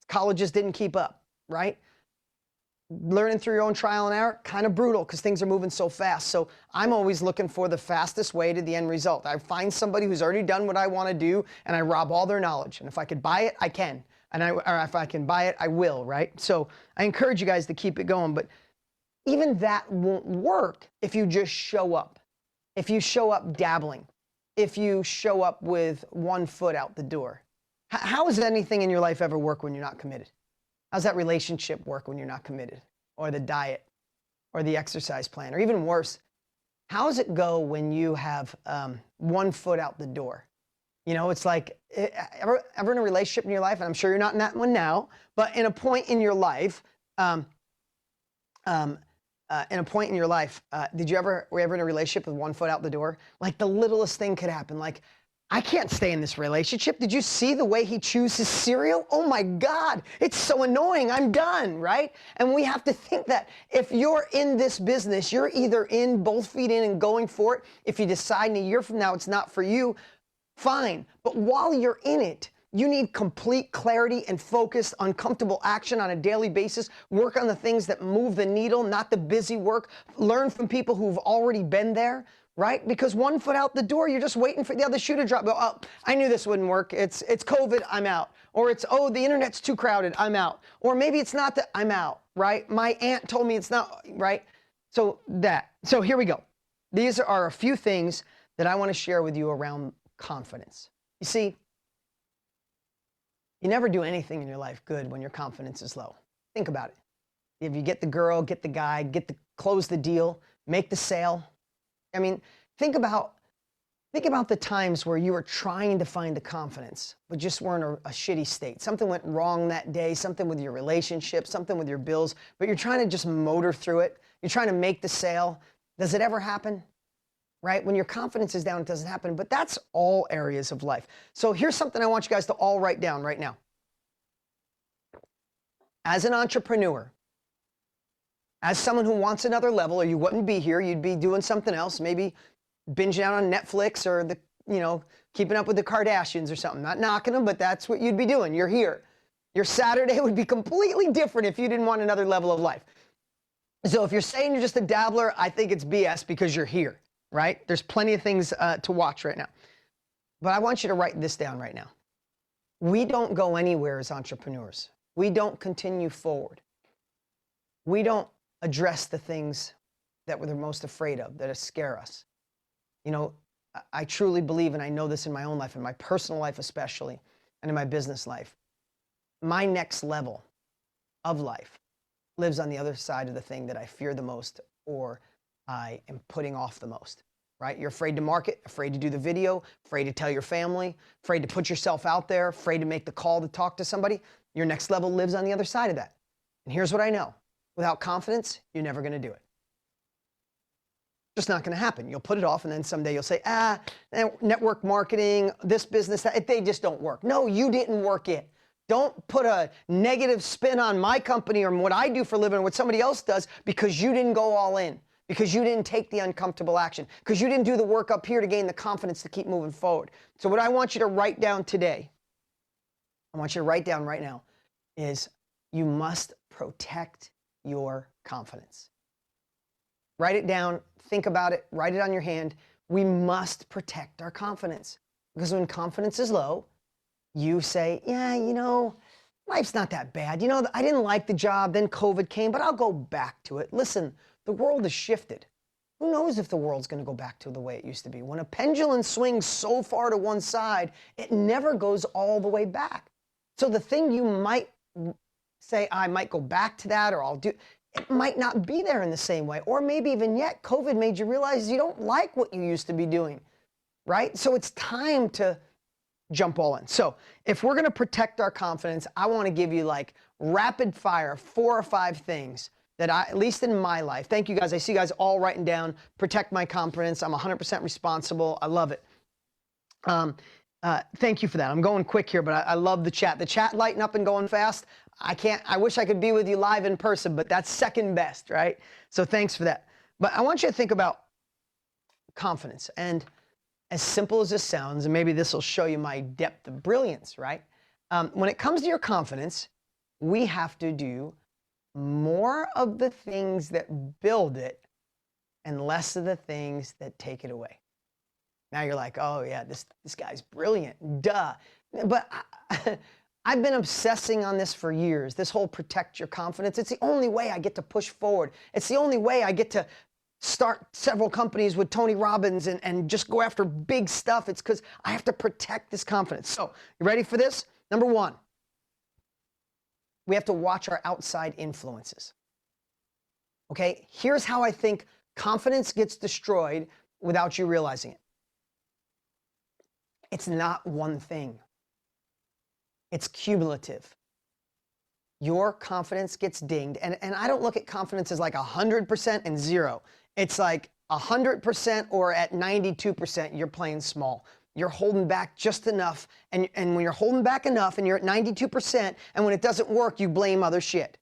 Colleges didn't keep up, right? Learning through your own trial and error, kind of brutal because things are moving so fast. So I'm always looking for the fastest way to the end result. I find somebody who's already done what I want to do, and I rob all their knowledge. And if I could buy it, I can. Or if I can buy it, I will, right? So I encourage you guys to keep it going. But even that won't work if you just show up. If you show up dabbling. If you show up with 1 foot out the door. How does anything in your life ever work when you're not committed? How's that relationship work when you're not committed? Or the diet? Or the exercise plan? Or even worse, how does it go when you have 1 foot out the door? You know, it's like, ever in a relationship in your life, and I'm sure you're not in that one now, but in a point in your life, were you ever in a relationship with 1 foot out the door? Like, the littlest thing could happen. Like, I can't stay in this relationship. Did you see the way he chews his cereal? Oh my God, it's so annoying. I'm done, right? And we have to think that if you're in this business, you're either in, both feet in and going for it. If you decide in a year from now it's not for you, fine. But while you're in it, you need complete clarity and focused, uncomfortable action on a daily basis. Work on the things that move the needle, not the busy work. Learn from people who've already been there. right? Because one foot out the door, you're just waiting for the other shoe to drop. Oh, I knew this wouldn't work. It's COVID, I'm out. Or it's, oh, the internet's too crowded, I'm out. Or maybe it's not that, I'm out, right? My aunt told me it's not, right? So here we go. These are a few things that I want to share with you around confidence. You see, you never do anything in your life good when your confidence is low. Think about it. If you get the girl, get the guy, close the deal, make the sale. I mean, think about the times where you were trying to find the confidence, but just were in a shitty state. Something went wrong that day, something with your relationship, something with your bills, but you're trying to just motor through it. You're trying to make the sale. Does it ever happen? Right? When your confidence is down, it doesn't happen, but that's all areas of life. So here's something I want you guys to all write down right now. As an entrepreneur, as someone who wants another level, or you wouldn't be here, you'd be doing something else, maybe binging out on Netflix or keeping up with the Kardashians or something. Not knocking them, but that's what you'd be doing. You're here. Your Saturday would be completely different if you didn't want another level of life. So if you're saying you're just a dabbler, I think it's BS because you're here, right? There's plenty of things to watch right now. But I want you to write this down right now. We don't go anywhere as entrepreneurs. We don't continue forward. We don't address the things that we're the most afraid of, that scare us. You know, I truly believe, and I know this in my own life, in my personal life especially, and in my business life, my next level of life lives on the other side of the thing that I fear the most or I am putting off the most, right? You're afraid to market, afraid to do the video, afraid to tell your family, afraid to put yourself out there, afraid to make the call to talk to somebody. Your next level lives on the other side of that. And here's what I know. Without confidence, you're never going to do it. Just not going to happen. You'll put it off, and then someday you'll say, network marketing, this business, that, they just don't work. No, you didn't work it. Don't put a negative spin on my company or what I do for a living or what somebody else does because you didn't go all in, because you didn't take the uncomfortable action, because you didn't do the work up here to gain the confidence to keep moving forward. So what I want you to write down today, I want you to write down right now, is you must protect your confidence. Write it down, think about it, write it on your hand. We must protect our confidence because when confidence is low, you say, yeah, life's not that bad. I didn't like the job, then COVID came, but I'll go back to it. Listen, the world has shifted. Who knows if the world's going to go back to the way it used to be? When a pendulum swings so far to one side, it never goes all the way back. So the thing you might say, I might go back to that, or I'll do, it might not be there in the same way. Or maybe even yet, COVID made you realize you don't like what you used to be doing, right? So it's time to jump all in. So if we're going to protect our confidence, I want to give you like rapid fire 4 or 5 things that at least in my life, thank you guys. I see you guys all writing down, protect my confidence. I'm 100% responsible. I love it. Thank you for that. I'm going quick here, but I love the chat. The chat lighting up and going fast. I wish I could be with you live in person, but that's second best, right? So thanks for that. But I want you to think about confidence. And as simple as this sounds, and maybe this will show you my depth of brilliance, right? When it comes to your confidence, we have to do more of the things that build it and less of the things that take it away. Now you're like, oh yeah, this guy's brilliant, duh. But I've been obsessing on this for years, this whole protect your confidence. It's the only way I get to push forward. It's the only way I get to start several companies with Tony Robbins and just go after big stuff. It's because I have to protect this confidence. So you ready for this? Number 1, we have to watch our outside influences. Okay, here's how I think confidence gets destroyed without you realizing it. It's not one thing. It's cumulative. Your confidence gets dinged. And I don't look at confidence as like 100% and 0. It's like 100% or at 92%, you're playing small. You're holding back just enough. And when you're holding back enough and you're at 92%, and when it doesn't work, you blame other shit.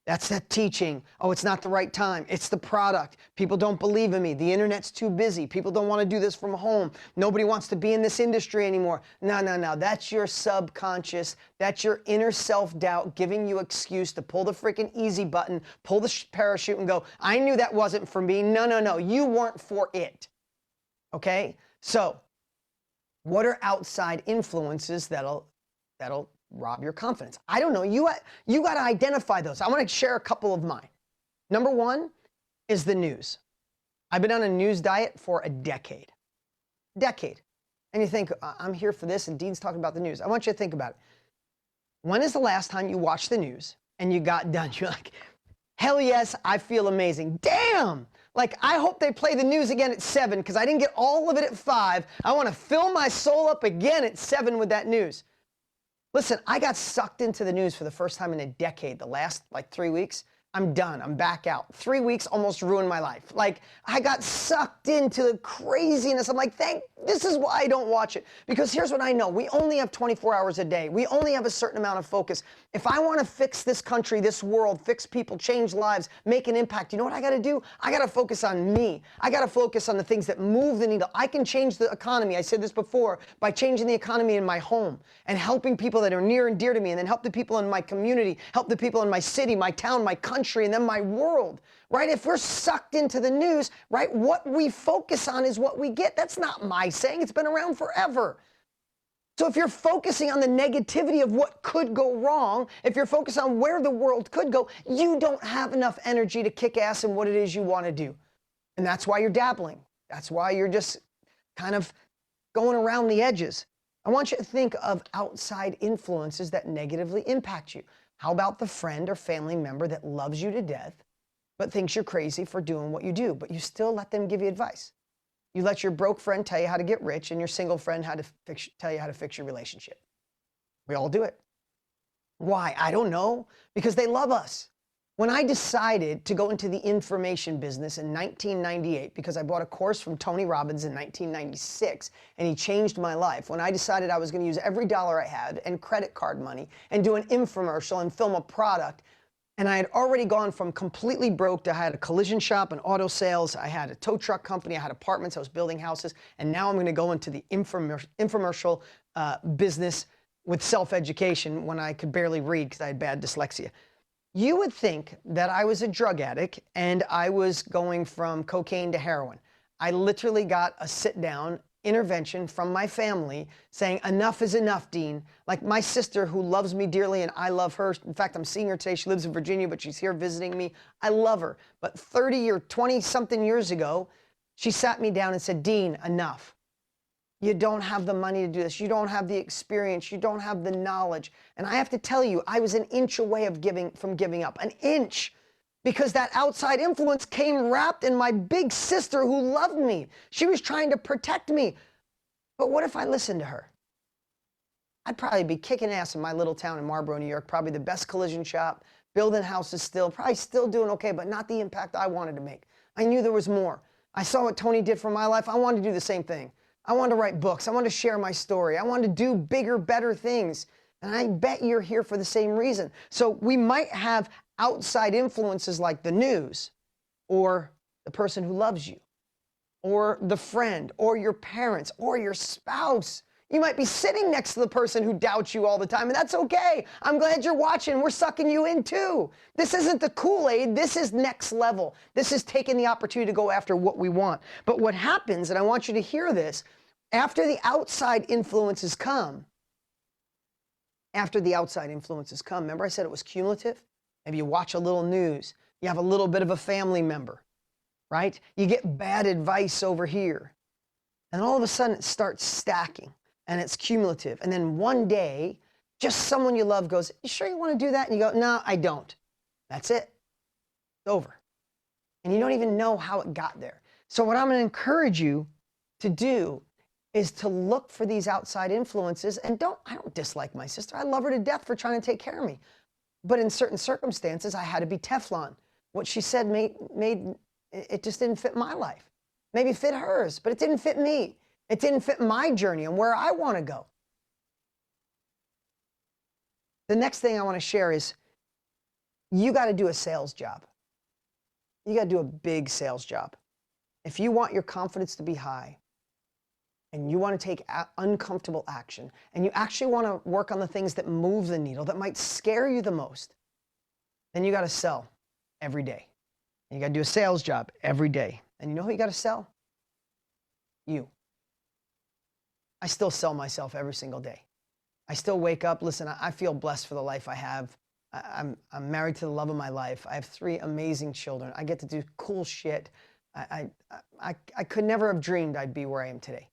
That's that teaching. Oh, it's not the right time. It's the product. People don't believe in me. The internet's too busy. People don't want to do this from home. Nobody wants to be in this industry anymore. No. That's your subconscious. That's your inner self-doubt giving you excuse to pull the freaking easy button, pull the parachute and go, I knew that wasn't for me. No. You weren't for it. Okay? So, what are outside influences that'll rob your confidence? I don't know. You got to identify those. I want to share a couple of mine. Number one is the news. I've been on a news diet for a decade. Decade. And you think, I'm here for this, and Dean's talking about the news. I want you to think about it. When is the last time you watched the news and you got done? You're like, hell yes, I feel amazing. Damn! Like, I hope they play the news again at 7 because I didn't get all of it at 5. I want to fill my soul up again at 7 with that news. Listen, I got sucked into the news for the first time in a decade. The last, 3 weeks, I'm done. I'm back out. 3 weeks almost ruined my life. Like, I got sucked into the craziness. I'm like, this is why I don't watch it. Because here's what I know. We only have 24 hours a day. We only have a certain amount of focus. If I want to fix this country, this world, fix people, change lives, make an impact, you know what I got to do? I got to focus on me. I got to focus on the things that move the needle. I can change the economy. I said this before, by changing the economy in my home and helping people that are near and dear to me, and then help the people in my community, help the people in my city, my town, my country, and then my world, right? If we're sucked into the news, right, what we focus on is what we get. That's not my saying. It's been around forever. So if you're focusing on the negativity of what could go wrong, if you're focused on where the world could go, you don't have enough energy to kick ass in what it is you want to do. And that's why you're dabbling. That's why you're just kind of going around the edges. I want you to think of outside influences that negatively impact you. How about the friend or family member that loves you to death, but thinks you're crazy for doing what you do, but you still let them give you advice? You let your broke friend tell you how to get rich, and your single friend tell you how to fix your relationship. We all do it. Why? I don't know. Because they love us. When I decided to go into the information business in 1998, because I bought a course from Tony Robbins in 1996, and he changed my life. When I decided I was going to use every dollar I had and credit card money and do an infomercial and film a product, and I had already gone from completely broke to I had a collision shop and auto sales, I had a tow truck company, I had apartments, I was building houses, and now I'm going to go into the infomercial business with self-education when I could barely read because I had bad dyslexia. You would think that I was a drug addict and I was going from cocaine to heroin. I literally got a sit-down intervention from my family saying, enough is enough, Dean. Like my sister, who loves me dearly and I love her. In fact, I'm seeing her today. She lives in Virginia, but she's here visiting me. I love her. But 30 or 20-something years ago, she sat me down and said, Dean, enough. You don't have the money to do this. You don't have the experience. You don't have the knowledge. And I have to tell you, I was an inch away from giving up. An inch. Because that outside influence came wrapped in my big sister who loved me. She was trying to protect me. But what if I listened to her? I'd probably be kicking ass in my little town in Marlboro, New York. Probably the best collision shop, building houses still, probably still doing okay, but not the impact I wanted to make. I knew there was more. I saw what Tony did for my life. I wanted to do the same thing. I wanted to write books. I wanted to share my story. I wanted to do bigger, better things. And I bet you're here for the same reason. So we might have outside influences like the news, or the person who loves you, or the friend, or your parents, or your spouse. You might be sitting next to the person who doubts you all the time, and that's okay. I'm glad you're watching. We're sucking you in too. This isn't the Kool-Aid. This is next level. This is taking the opportunity to go after what we want. But what happens, and I want you to hear this, after the outside influences come, remember I said it was cumulative? Maybe you watch a little news. You have a little bit of a family member, right? You get bad advice over here. And all of a sudden it starts stacking and it's cumulative. And then one day, just someone you love goes, you sure you want to do that? And you go, no, I don't. That's it. It's over. And you don't even know how it got there. So what I'm going to encourage you to do is to look for these outside influences. And I don't dislike my sister. I love her to death for trying to take care of me. But in certain circumstances, I had to be Teflon. What she said made it just didn't fit my life. Maybe it fit hers, but it didn't fit me. It didn't fit my journey and where I want to go. The next thing I want to share is you got to do a sales job. You got to do a big sales job. If you want your confidence to be high, and you want to take uncomfortable action, and you actually want to work on the things that move the needle, that might scare you the most, then you got to sell every day. And you got to do a sales job every day. And you know who you got to sell? You. I still sell myself every single day. I still wake up. Listen, I feel blessed for the life I have. I'm married to the love of my life. I have 3 amazing children. I get to do cool shit. I could never have dreamed I'd be where I am today.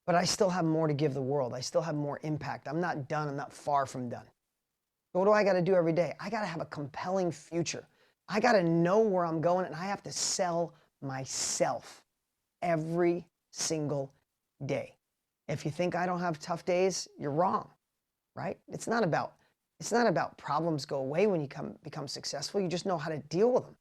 But I still have more to give the world. I still have more impact. I'm not done. I'm not far from done. So what do I got to do every day? I got to have a compelling future. I got to know where I'm going, and I have to sell myself every single day. If you think I don't have tough days, you're wrong, right? It's not about problems go away when you become successful. You just know how to deal with them,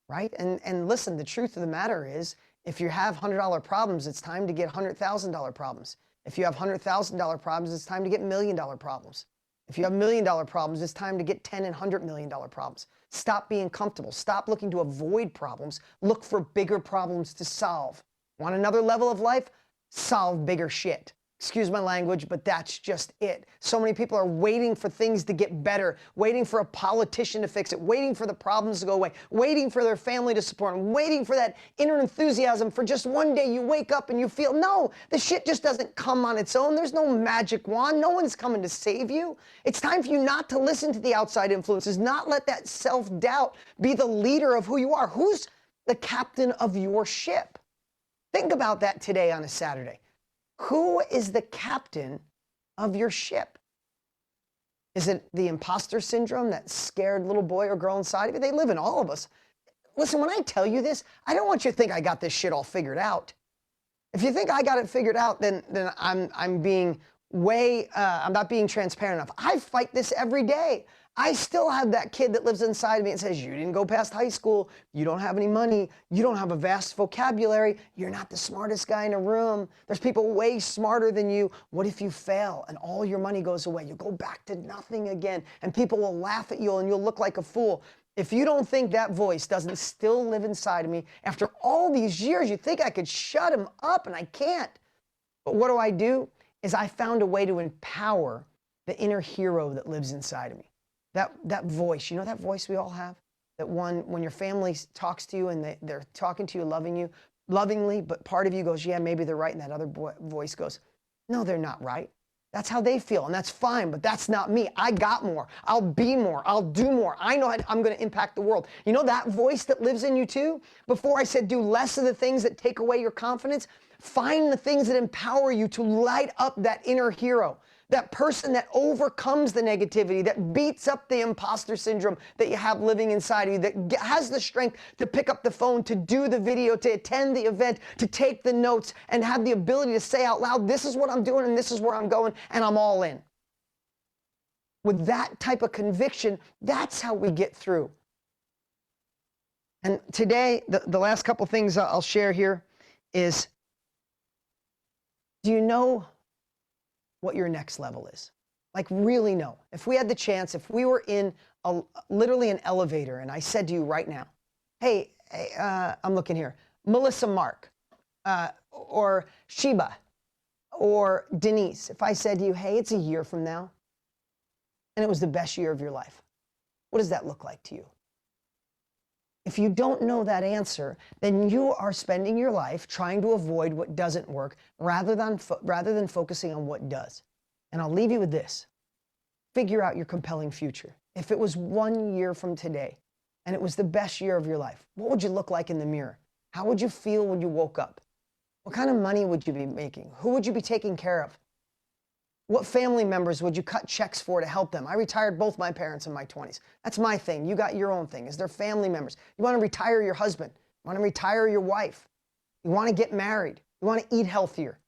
right? And listen, the truth of the matter is, if you have $100 problems, it's time to get $100,000 problems. If you have $100,000 problems, it's time to get $1 million problems. If you have $1 million problems, it's time to get $10 and $100 million problems. Stop being comfortable. Stop looking to avoid problems. Look for bigger problems to solve. Want another level of life? Solve bigger shit. Excuse my language, but that's just it. So many people are waiting for things to get better, waiting for a politician to fix it, waiting for the problems to go away, waiting for their family to support them, waiting for that inner enthusiasm for just one day you wake up and you feel, no, the shit just doesn't come on its own. There's no magic wand. No one's coming to save you. It's time for you not to listen to the outside influences, not let that self-doubt be the leader of who you are. Who's the captain of your ship? Think about that today on a Saturday. Who is the captain of your ship? Is it the imposter syndrome, that scared little boy or girl inside of you? They live in all of us. Listen, when I tell you this, I don't want you to think I got this shit all figured out. If you think I got it figured out, then I'm being I'm not being transparent enough. I fight this every day. I still have that kid that lives inside of me and says, you didn't go past high school, you don't have any money, you don't have a vast vocabulary, you're not the smartest guy in a room, there's people way smarter than you. What if you fail and all your money goes away? You go back to nothing again, and people will laugh at you and you'll look like a fool. If you don't think that voice doesn't still live inside of me, after all these years, you think I could shut him up, and I can't. But what do? Is I found a way to empower the inner hero that lives inside of me. That voice, you know that voice we all have? That one, when your family talks to you and they're talking to you, lovingly, but part of you goes, yeah, maybe they're right, and that other voice goes, no, they're not right. That's how they feel, and that's fine, but that's not me. I got more. I'll be more. I'll do more. I know I'm going to impact the world. You know that voice that lives in you too? Before I said do less of the things that take away your confidence, find the things that empower you to light up that inner hero. That person that overcomes the negativity, that beats up the imposter syndrome that you have living inside of you, that has the strength to pick up the phone, to do the video, to attend the event, to take the notes, and have the ability to say out loud, this is what I'm doing and this is where I'm going, and I'm all in. With that type of conviction, that's how we get through. And today, the last couple things I'll share here is, do you know what your next level is? Like, really know. If we had the chance, if we were in literally an elevator and I said to you right now, hey, I'm looking here, Melissa Mark, or Sheba, or Denise, if I said to you, hey, it's a year from now, and it was the best year of your life, what does that look like to you? If you don't know that answer, then you are spending your life trying to avoid what doesn't work rather than focusing on what does. And I'll leave you with this. Figure out your compelling future. If it was 1 year from today and it was the best year of your life, what would you look like in the mirror? How would you feel when you woke up? What kind of money would you be making? Who would you be taking care of? What family members would you cut checks for to help them? I retired both my parents in my 20s. That's my thing. You got your own thing. Is there family members? You want to retire your husband? You want to retire your wife? You want to get married? You want to eat healthier?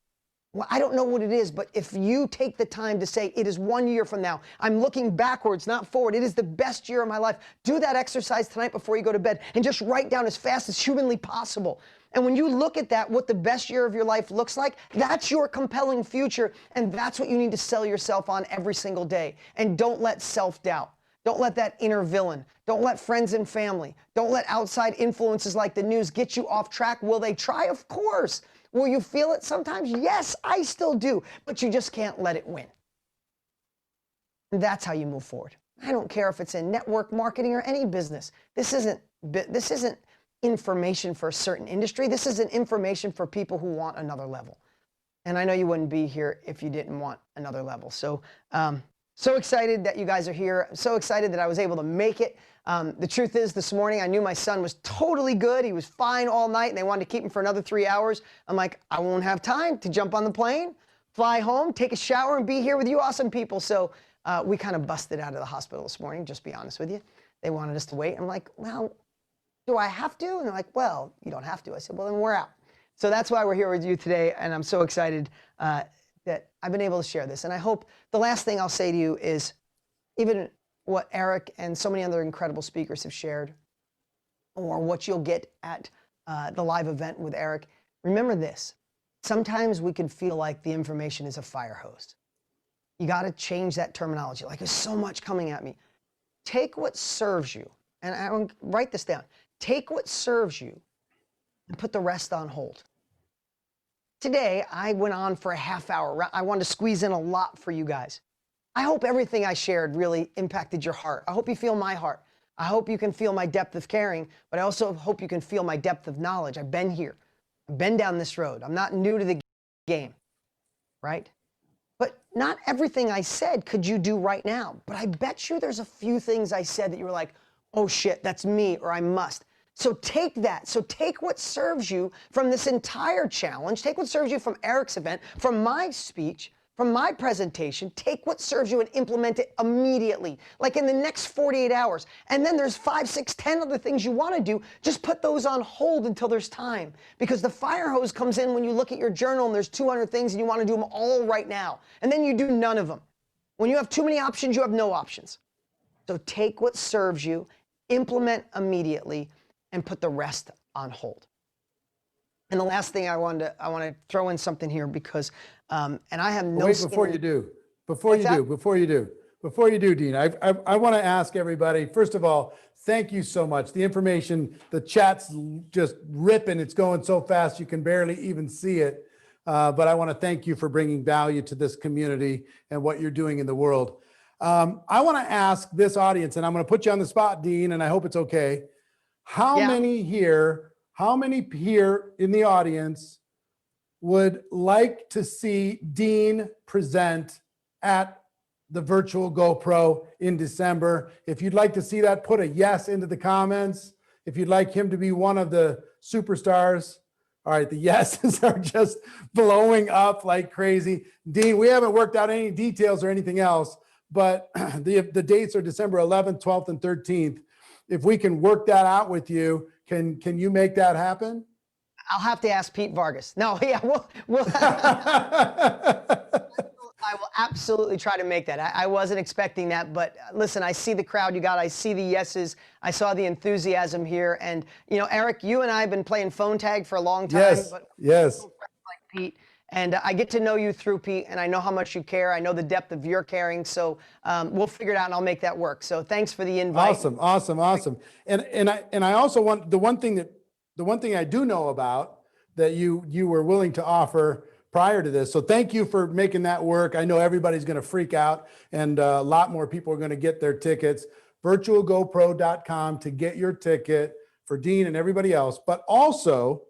Well, I don't know what it is, but if you take the time to say, it is 1 year from now, I'm looking backwards, not forward. It is the best year of my life. Do that exercise tonight before you go to bed and just write down as fast as humanly possible. And when you look at that, what the best year of your life looks like, that's your compelling future. And that's what you need to sell yourself on every single day. And don't let self-doubt. Don't let that inner villain. Don't let friends and family. Don't let outside influences like the news get you off track. Will they try? Of course. Will you feel it sometimes? Yes, I still do. But you just can't let it win. And that's how you move forward. I don't care if it's in network marketing or any business. This isn't information for a certain industry. This is an information for people who want another level. And I know you wouldn't be here if you didn't want another level. So, so excited that you guys are here. So excited that I was able to make it. The truth is, this morning, I knew my son was totally good. He was fine all night, and they wanted to keep him for another 3 hours. I'm like, I won't have time to jump on the plane, fly home, take a shower, and be here with you awesome people. So we kind of busted out of the hospital this morning, just to be honest with you. They wanted us to wait. I'm like, well, do I have to? And they're like, well, you don't have to. I said, well, then we're out. So that's why we're here with you today, and I'm so excited that I've been able to share this. And I hope the last thing I'll say to you is, even what Eric and so many other incredible speakers have shared, or what you'll get at the live event with Eric, remember this. Sometimes we can feel like the information is a fire hose. You got to change that terminology. Like, there's so much coming at me. Take what serves you, and I want to write this down. Take what serves you and put the rest on hold. Today, I went on for a half hour. I wanted to squeeze in a lot for you guys. I hope everything I shared really impacted your heart. I hope you feel my heart. I hope you can feel my depth of caring, but I also hope you can feel my depth of knowledge. I've been here. I've been down this road. I'm not new to the game, right? But not everything I said could you do right now. But I bet you there's a few things I said that you were like, oh shit, that's me, or I must. So take that. So take what serves you from this entire challenge. Take what serves you from Eric's event, from my speech, from my presentation. Take what serves you and implement it immediately, like in the next 48 hours. And then there's 5, 6, 10 other things you want to do. Just put those on hold until there's time. Because the fire hose comes in when you look at your journal and there's 200 things and you want to do them all right now. And then you do none of them. When you have too many options, you have no options. So take what serves you, implement immediately, and put the rest on hold. And the last thing I want to throw in something here because, and I have no. Wait, before you do, Dean, I want to ask everybody, first of all, thank you so much. The information, the chat's just ripping. It's going so fast you can barely even see it. But I want to thank you for bringing value to this community and what you're doing in the world. I want to ask this audience, and I'm going to put you on the spot, Dean, and I hope it's okay. How many here in the audience would like to see Dean present at the virtual GoPro in December? If you'd like to see that, put a yes into the comments. If you'd like him to be one of the superstars. All right, the yeses are just blowing up like crazy. Dean, we haven't worked out any details or anything else, but the dates are December 11th, 12th, and 13th. If we can work that out with you, can you make that happen? I'll have to ask Pete Vargas. No, yeah, we'll I will absolutely try to make that. I wasn't expecting that, but listen, I see the crowd you got. I see the yeses. I saw the enthusiasm here. And, you know, Eric, you and I have been playing phone tag for a long time. Yes, but yes. Like Pete. And I get to know you through Pete, and I know how much you care. I know the depth of your caring. So we'll figure it out, and I'll make that work. So thanks for the invite. Awesome. And I also want the one thing I do know about that you were willing to offer prior to this. So thank you for making that work. I know everybody's going to freak out, and a lot more people are going to get their tickets. virtualgopro.com to get your ticket for Dean and everybody else. But also,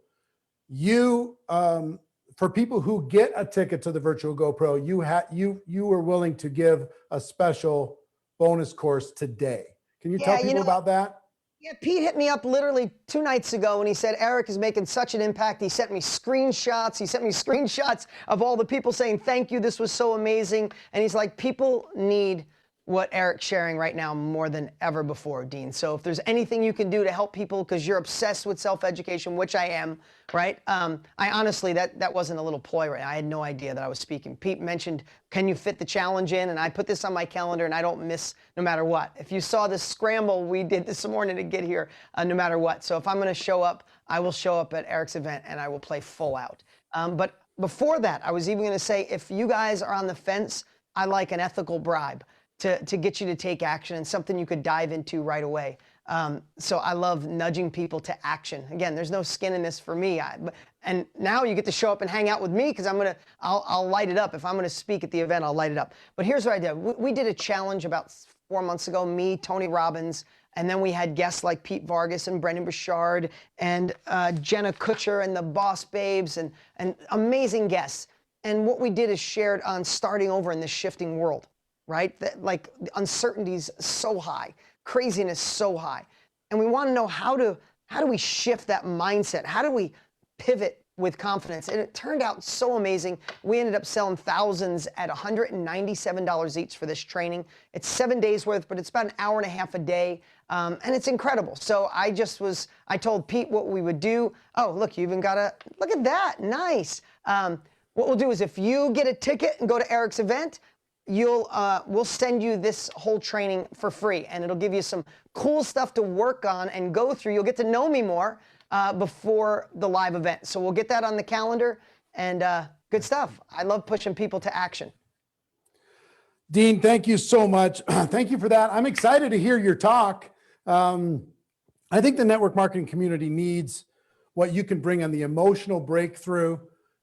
for people who get a ticket to the virtual GoPro, you were willing to give a special bonus course today. Can you tell people about that? Yeah, Pete hit me up literally 2 nights ago and he said, Eric is making such an impact. He sent me screenshots. He sent me screenshots of all the people saying, thank you, this was so amazing. And he's like, people need what Eric's sharing right now more than ever before, Dean. So if there's anything you can do to help people, because you're obsessed with self-education, which I am, right? I honestly, that wasn't a little ploy, right? I had no idea that I was speaking. Pete mentioned, can you fit the challenge in? And I put this on my calendar and I don't miss no matter what. If you saw the scramble we did this morning to get here, no matter what. So if I'm gonna show up, I will show up at Eric's event and I will play full out. But before that, I was even gonna say, if you guys are on the fence, I like an ethical bribe to get you to take action and something you could dive into right away. So I love nudging people to action. Again, there's no skin in this for me. And now you get to show up and hang out with me because I'll light it up. If I'm gonna speak at the event, I'll light it up. But here's what I did. We did a challenge about 4 months ago, me, Tony Robbins, and then we had guests like Pete Vargas and Brendan Burchard and Jenna Kutcher and the Boss Babes and amazing guests. And what we did is shared on starting over in this shifting world, right? That, like, the uncertainty's so high, craziness so high. And we want to know how do we shift that mindset? How do we pivot with confidence? And it turned out so amazing. We ended up selling thousands at $197 each for this training. It's 7 days worth, but it's about an hour and a half a day. And it's incredible. So I told Pete what we would do. Oh, look, you even got look at that, nice. What we'll do is if you get a ticket and go to Eric's event, we'll send you this whole training for free, and it'll give you some cool stuff to work on and go through. You'll get to know me more before the live event. So we'll get that on the calendar, and good stuff. I love pushing people to action. Dean, thank you so much. Thank you for that. I'm excited to hear your talk. I think the network marketing community needs what you can bring on the emotional breakthrough,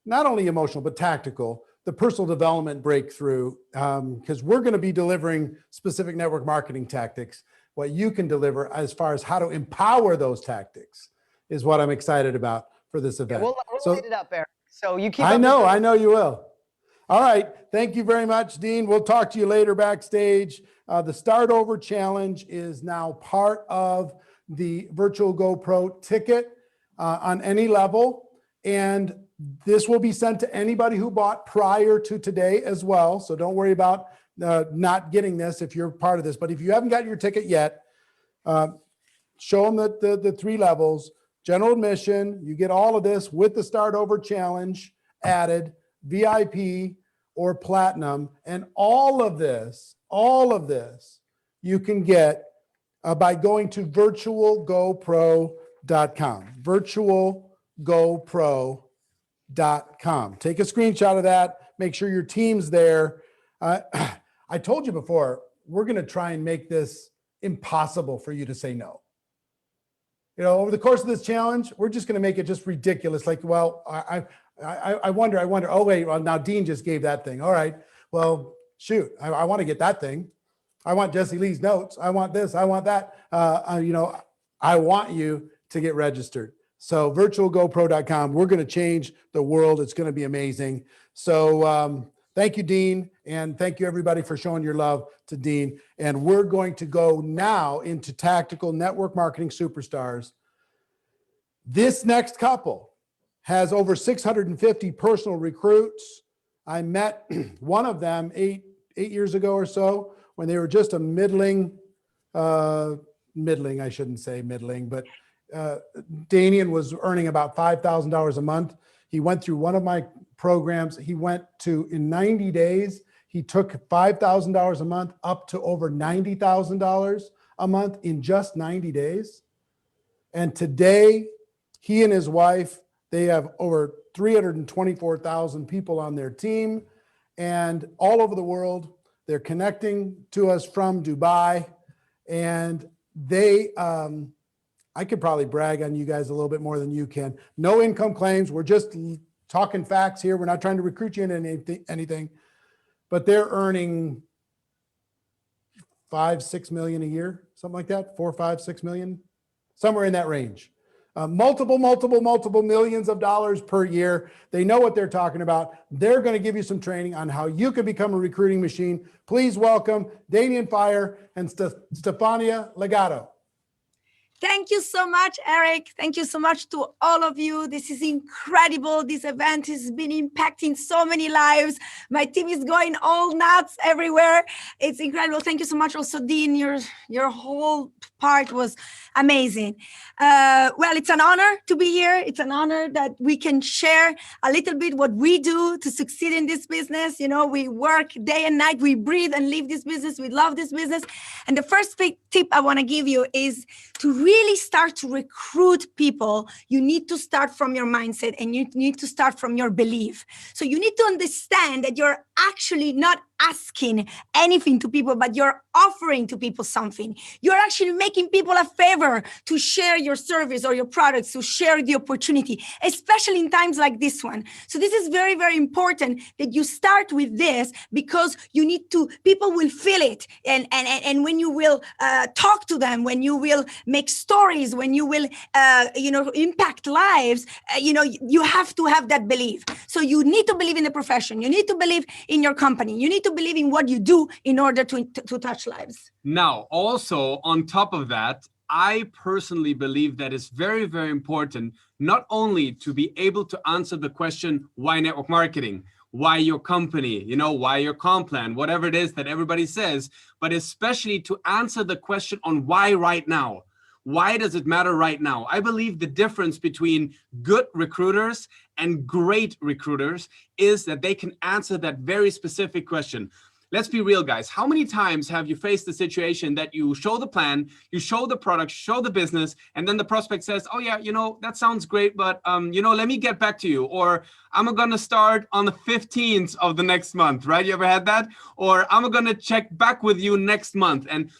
not only emotional, but tactical, the personal development breakthrough, because we're going to be delivering specific network marketing tactics. What you can deliver as far as how to empower those tactics is what I'm excited about for this event. Yeah, we'll light it up, Eric. So you keep. I know you will. All right. Thank you very much, Dean. We'll talk to you later backstage. The Start Over Challenge is now part of the virtual GoPro ticket on any level. And this will be sent to anybody who bought prior to today as well. So don't worry about not getting this if you're part of this. But if you haven't got your ticket yet, show them the 3 levels. General admission, you get all of this with the Start Over Challenge added, VIP or platinum, and all of this you can get by going to virtualgopro.com. Virtualgopro.com. Take a screenshot of that. Make sure your team's there. I told you before, we're going to try and make this impossible for you to say no. You know, over the course of this challenge, we're just going to make it just ridiculous. Like, well, I wonder. Oh, wait, well, now Dean just gave that thing. All right. Well, shoot, I want to get that thing. I want Jesse Lee's notes. I want this. I want that. You know, I want you to get registered. So virtualgopro.com, we're going to change the world. It's going to be amazing. So thank you, Dean. And thank you, everybody, for showing your love to Dean. And we're going to go now into tactical network marketing superstars. This next couple has over 650 personal recruits. I met one of them eight years ago or so when they were just a middling, I shouldn't say middling, but Danian was earning about $5,000 a month. He went through one of my programs. He went to, in 90 days, he took $5,000 a month up to over $90,000 a month in just 90 days. And today, he and his wife, they have over 324,000 people on their team and all over the world. They're connecting to us from Dubai, and they, I could probably brag on you guys a little bit more than you can. No income claims. We're just talking facts here. We're not trying to recruit you into anything, but they're earning 5-6 million a year, something like that. 4, 5, 6 million, somewhere in that range. Multiple millions of dollars per year. They know what they're talking about. They're going to give you some training on how you can become a recruiting machine. Please welcome Damian Fire and Stefania Legato. Thank you so much, Eric. Thank you so much to all of you. This is incredible. This event has been impacting so many lives. My team is going all nuts everywhere. It's incredible. Thank you so much. Also, Dean, your whole part was amazing. Well, it's an honor to be here. It's an honor that we can share a little bit what we do to succeed in this business. You know, we work day and night. We breathe and live this business. We love this business. And the first big tip I want to give you is to really start to recruit people. You need to start from your mindset, and you need to start from your belief. So you need to understand that you're actually not asking anything to people, but you're offering to people something. You're actually making people a favor to share your service or your products, to share the opportunity, especially in times like this one. So this is very, very important that you start with this, because you need to, people will feel it. And when you will talk to them, when you will make stories, when you will, impact lives, you have to have that belief. So you need to believe in the profession. You need to believe in your company. You need to believe in what you do in order to touch lives. Now, also on top of that, I personally believe that it's very, very important not only to be able to answer the question, why network marketing? Why your company? Why your comp plan? Whatever it is that everybody says, but especially to answer the question on why right now. Why does it matter right now? I believe the difference between good recruiters and great recruiters is that they can answer that very specific question. Let's be real, guys. How many times have you faced the situation that you show the plan, you show the product, show the business, and then the prospect says, oh yeah, that sounds great, but let me get back to you, or I'm going to start on the 15th of the next month, right? You ever had that? Or I'm going to check back with you next month. And,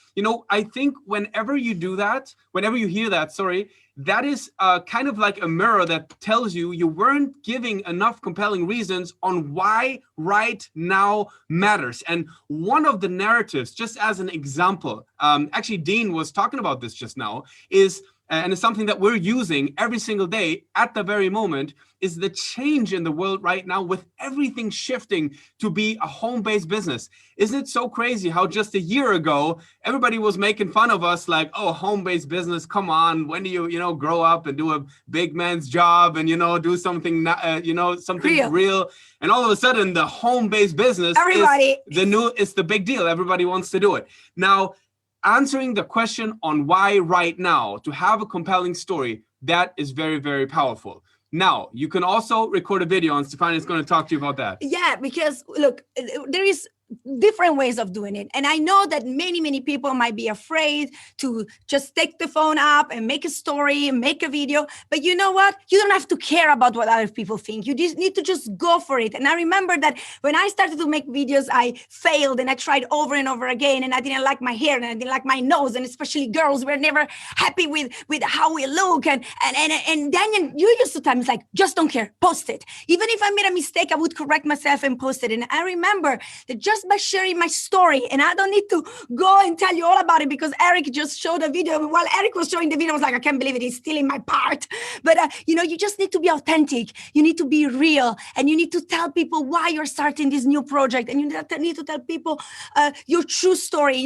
I think whenever you do that, whenever you hear that, that is kind of like a mirror that tells you weren't giving enough compelling reasons on why right now matters. And one of the narratives, just as an example, actually Dean was talking about this just now, is, and it's something that we're using every single day at the very moment, is the change in the world right now with everything shifting to be a home-based business. Isn't it so crazy how just a year ago, everybody was making fun of us like, oh, home-based business, come on, when do you, grow up and do a big man's job and, do something, something real. And all of a sudden, the home-based business is the big deal. Everybody wants to do it. Now, answering the question on why right now, to have a compelling story, that is very, very powerful. Now, you can also record a video, and Stefania is going to talk to you about that. Yeah, because look, there is different ways of doing it. And I know that many people might be afraid to just take the phone up and make a story and make a video. But you know what? You don't have to care about what other people think. You just need to just go for it. And I remember that when I started to make videos, I failed and I tried over and over again. And I didn't like my hair and I didn't like my nose. And especially girls were never happy with how we look. And Daniel, you used to tell me, it's like, just don't care, post it. Even if I made a mistake, I would correct myself and post it. And I remember that just by sharing my story, and I don't need to go and tell you all about it because Eric just showed a video. While Eric was showing the video, I was like, I can't believe it, he's stealing my part. But you just need to be authentic. You need to be real, and you need to tell people why you're starting this new project, and you need to tell people your true story.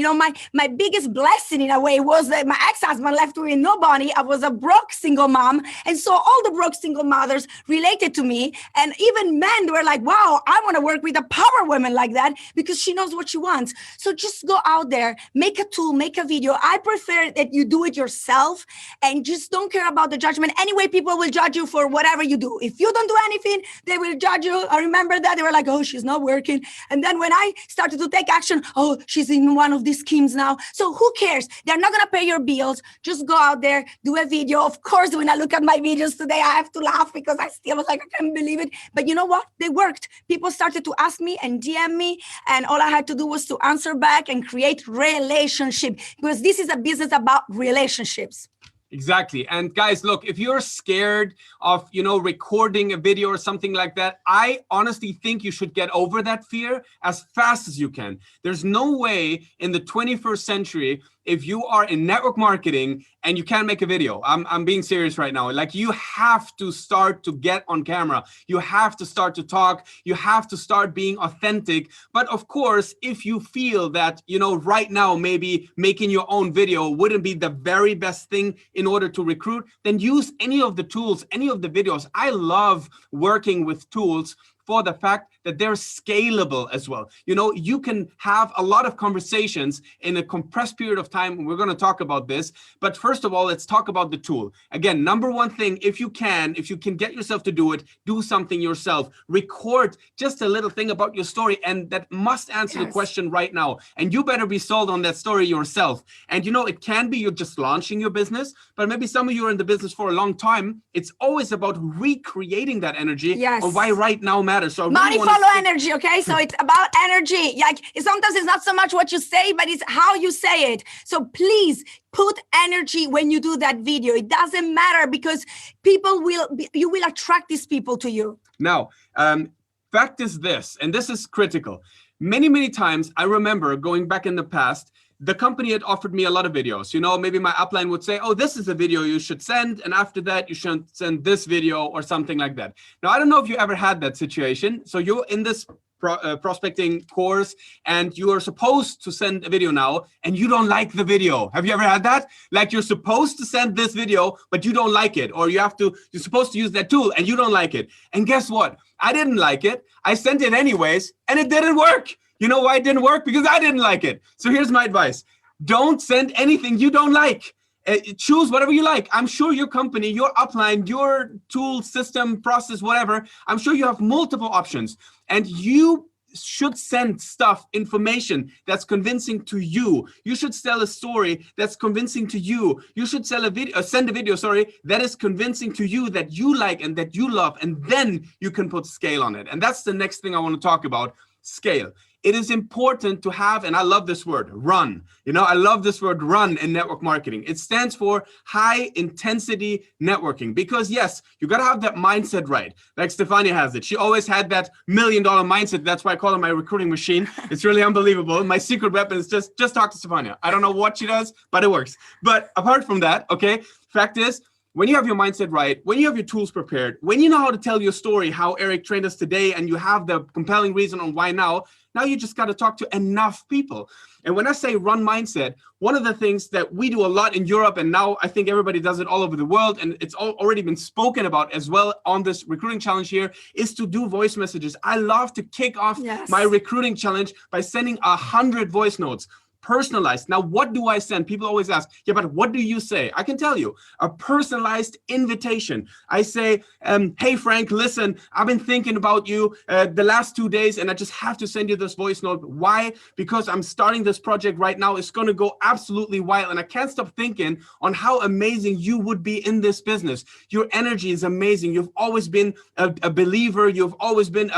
My biggest blessing in a way was that my ex-husband left me with nobody. I was a broke single mom, and so all the broke single mothers related to me, and even men were like, wow, I want to work with a power woman like that, because she knows what she wants. So just go out there, make a tool, make a video. I prefer that you do it yourself and just don't care about the judgment. Anyway, people will judge you for whatever you do. If you don't do anything, they will judge you. I remember that they were like, oh, she's not working. And then when I started to take action, oh, she's in one of these schemes now. So who cares? They're not going to pay your bills. Just go out there, do a video. Of course, when I look at my videos today, I have to laugh because I still was like, I can't believe it. But you know what? They worked. People started to ask me and DM me, and all I had to do was to answer back and create relationship, because this is a business about relationships. Exactly. And guys, look, if you're scared of, recording a video or something like that, I honestly think you should get over that fear as fast as you can. There's no way in the 21st century, if you are in network marketing and you can't make a video, I'm being serious right now. Like, you have to start to get on camera. You have to start to talk. You have to start being authentic. But of course, if you feel that, right now, maybe making your own video wouldn't be the very best thing in order to recruit, then use any of the tools, any of the videos. I love working with tools for the fact that they're scalable as well. You can have a lot of conversations in a compressed period of time. We're going to talk about this. But first of all, let's talk about the tool. Again, number one thing, if you can get yourself to do it, do something yourself. Record just a little thing about your story, and that must answer the question right now. And you better be sold on that story yourself. And it can be you're just launching your business, but maybe some of you are in the business for a long time. It's always about recreating that energy on why right now matters. So I really want to follow energy, okay? So it's about energy. Like sometimes it's not so much what you say, but it's how you say it. So please put energy when you do that video. It doesn't matter because you will attract these people to you. Now, fact is this, and this is critical. Many, many times I remember going back in the past, the company had offered me a lot of videos. You know, maybe my upline would say, oh, this is a video you should send. And after that, you should send this video or something like that. Now, I don't know if you ever had that situation. So you're in this prospecting course and you are supposed to send a video now and you don't like the video. Have you ever had that? Like you're supposed to send this video, but you don't like it. Or you're supposed to use that tool and you don't like it. And guess what? I didn't like it. I sent it anyways and it didn't work. You know why it didn't work? Because I didn't like it. So here's my advice. Don't send anything you don't like. Choose whatever you like. I'm sure your company, your upline, your tool, system, process, whatever, I'm sure you have multiple options. And you should send stuff, information that's convincing to you. You should tell a story that's convincing to you. You should send a video that is convincing to you, that you like and that you love. And then you can put scale on it. And that's the next thing I want to talk about, scale. It is important to have, and I love this word, run. You know, I love this word run in network marketing. It stands for high intensity networking because yes, you got to have that mindset right. Like Stefania has it. She always had that $1 million mindset. That's why I call it my recruiting machine. It's really unbelievable. My secret weapon is just talk to Stefania. I don't know what she does, but it works. But apart from that, okay, fact is, when you have your mindset right, when you have your tools prepared, when you know how to tell your story, how Eric trained us today, and you have the compelling reason on why now you just got to talk to enough people. And when I say run mindset, one of the things that we do a lot in Europe, and now I think everybody does it all over the world, and it's already been spoken about as well on this recruiting challenge here, is to do voice messages. I love to kick off my recruiting challenge by sending 100 voice notes. Personalized. Now, what do I send? People always ask, yeah, but what do you say? I can tell you, a personalized invitation. I say, hey, Frank, listen, I've been thinking about you the last 2 days, and I just have to send you this voice note. Why? Because I'm starting this project right now. It's going to go absolutely wild, and I can't stop thinking on how amazing you would be in this business. Your energy is amazing. You've always been a believer. You've always been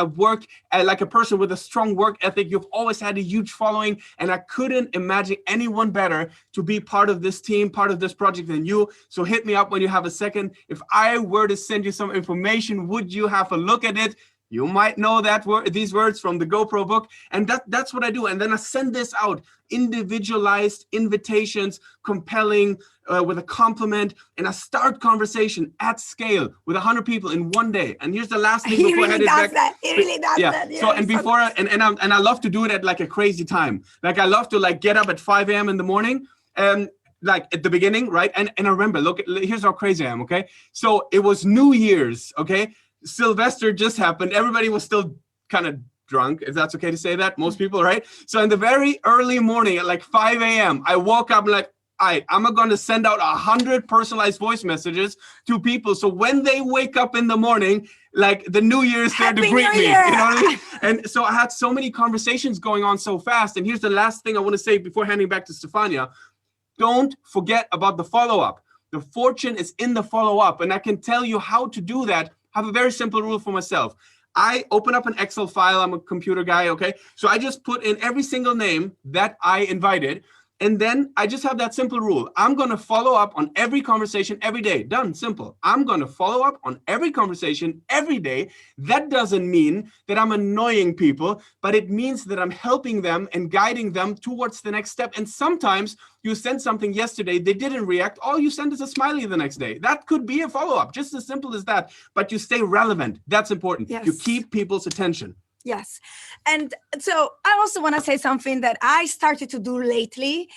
like a person with a strong work ethic. You've always had a huge following, and I couldn't imagine anyone better to be part of this team, part of this project than you. So hit me up when you have a second. If I were to send you some information, would you have a look at it? You might know these words from the GoPro book. And that's what I do. And then I send this out, individualized invitations, compelling, with a compliment, and I start conversation at scale with 100 people in one day. And here's the last thing before I head it back. He really does that. So and before I love to do it at like a crazy time. Like I love to like get up at 5 a.m. in the morning, like at the beginning, right? And I remember, here's how crazy I am. Okay, so it was New Year's. Okay, Sylvester just happened. Everybody was still kind of drunk, if that's okay to say that. Most people, right? So in the very early morning at like 5 a.m., I woke up and like, all right, I'm going to send out 100 personalized voice messages to people. So when they wake up in the morning, like the New Year is there to greet me. You know what I mean? And so I had so many conversations going on so fast. And here's the last thing I want to say before handing back to Stefania. Don't forget about the follow-up. The fortune is in the follow-up. And I can tell you how to do that. I have a very simple rule for myself. I open up an Excel file. I'm a computer guy, okay? So I just put in every single name that I invited. And then I just have that simple rule. I'm going to follow up on every conversation every day. Done. Simple. I'm going to follow up on every conversation every day. That doesn't mean that I'm annoying people, but it means that I'm helping them and guiding them towards the next step. And sometimes you sent something yesterday, they didn't react. All you send is a smiley the next day. That could be a follow-up, just as simple as that. But you stay relevant. That's important. Yes. You keep people's attention. Yes. And so I also want to say something that I started to do lately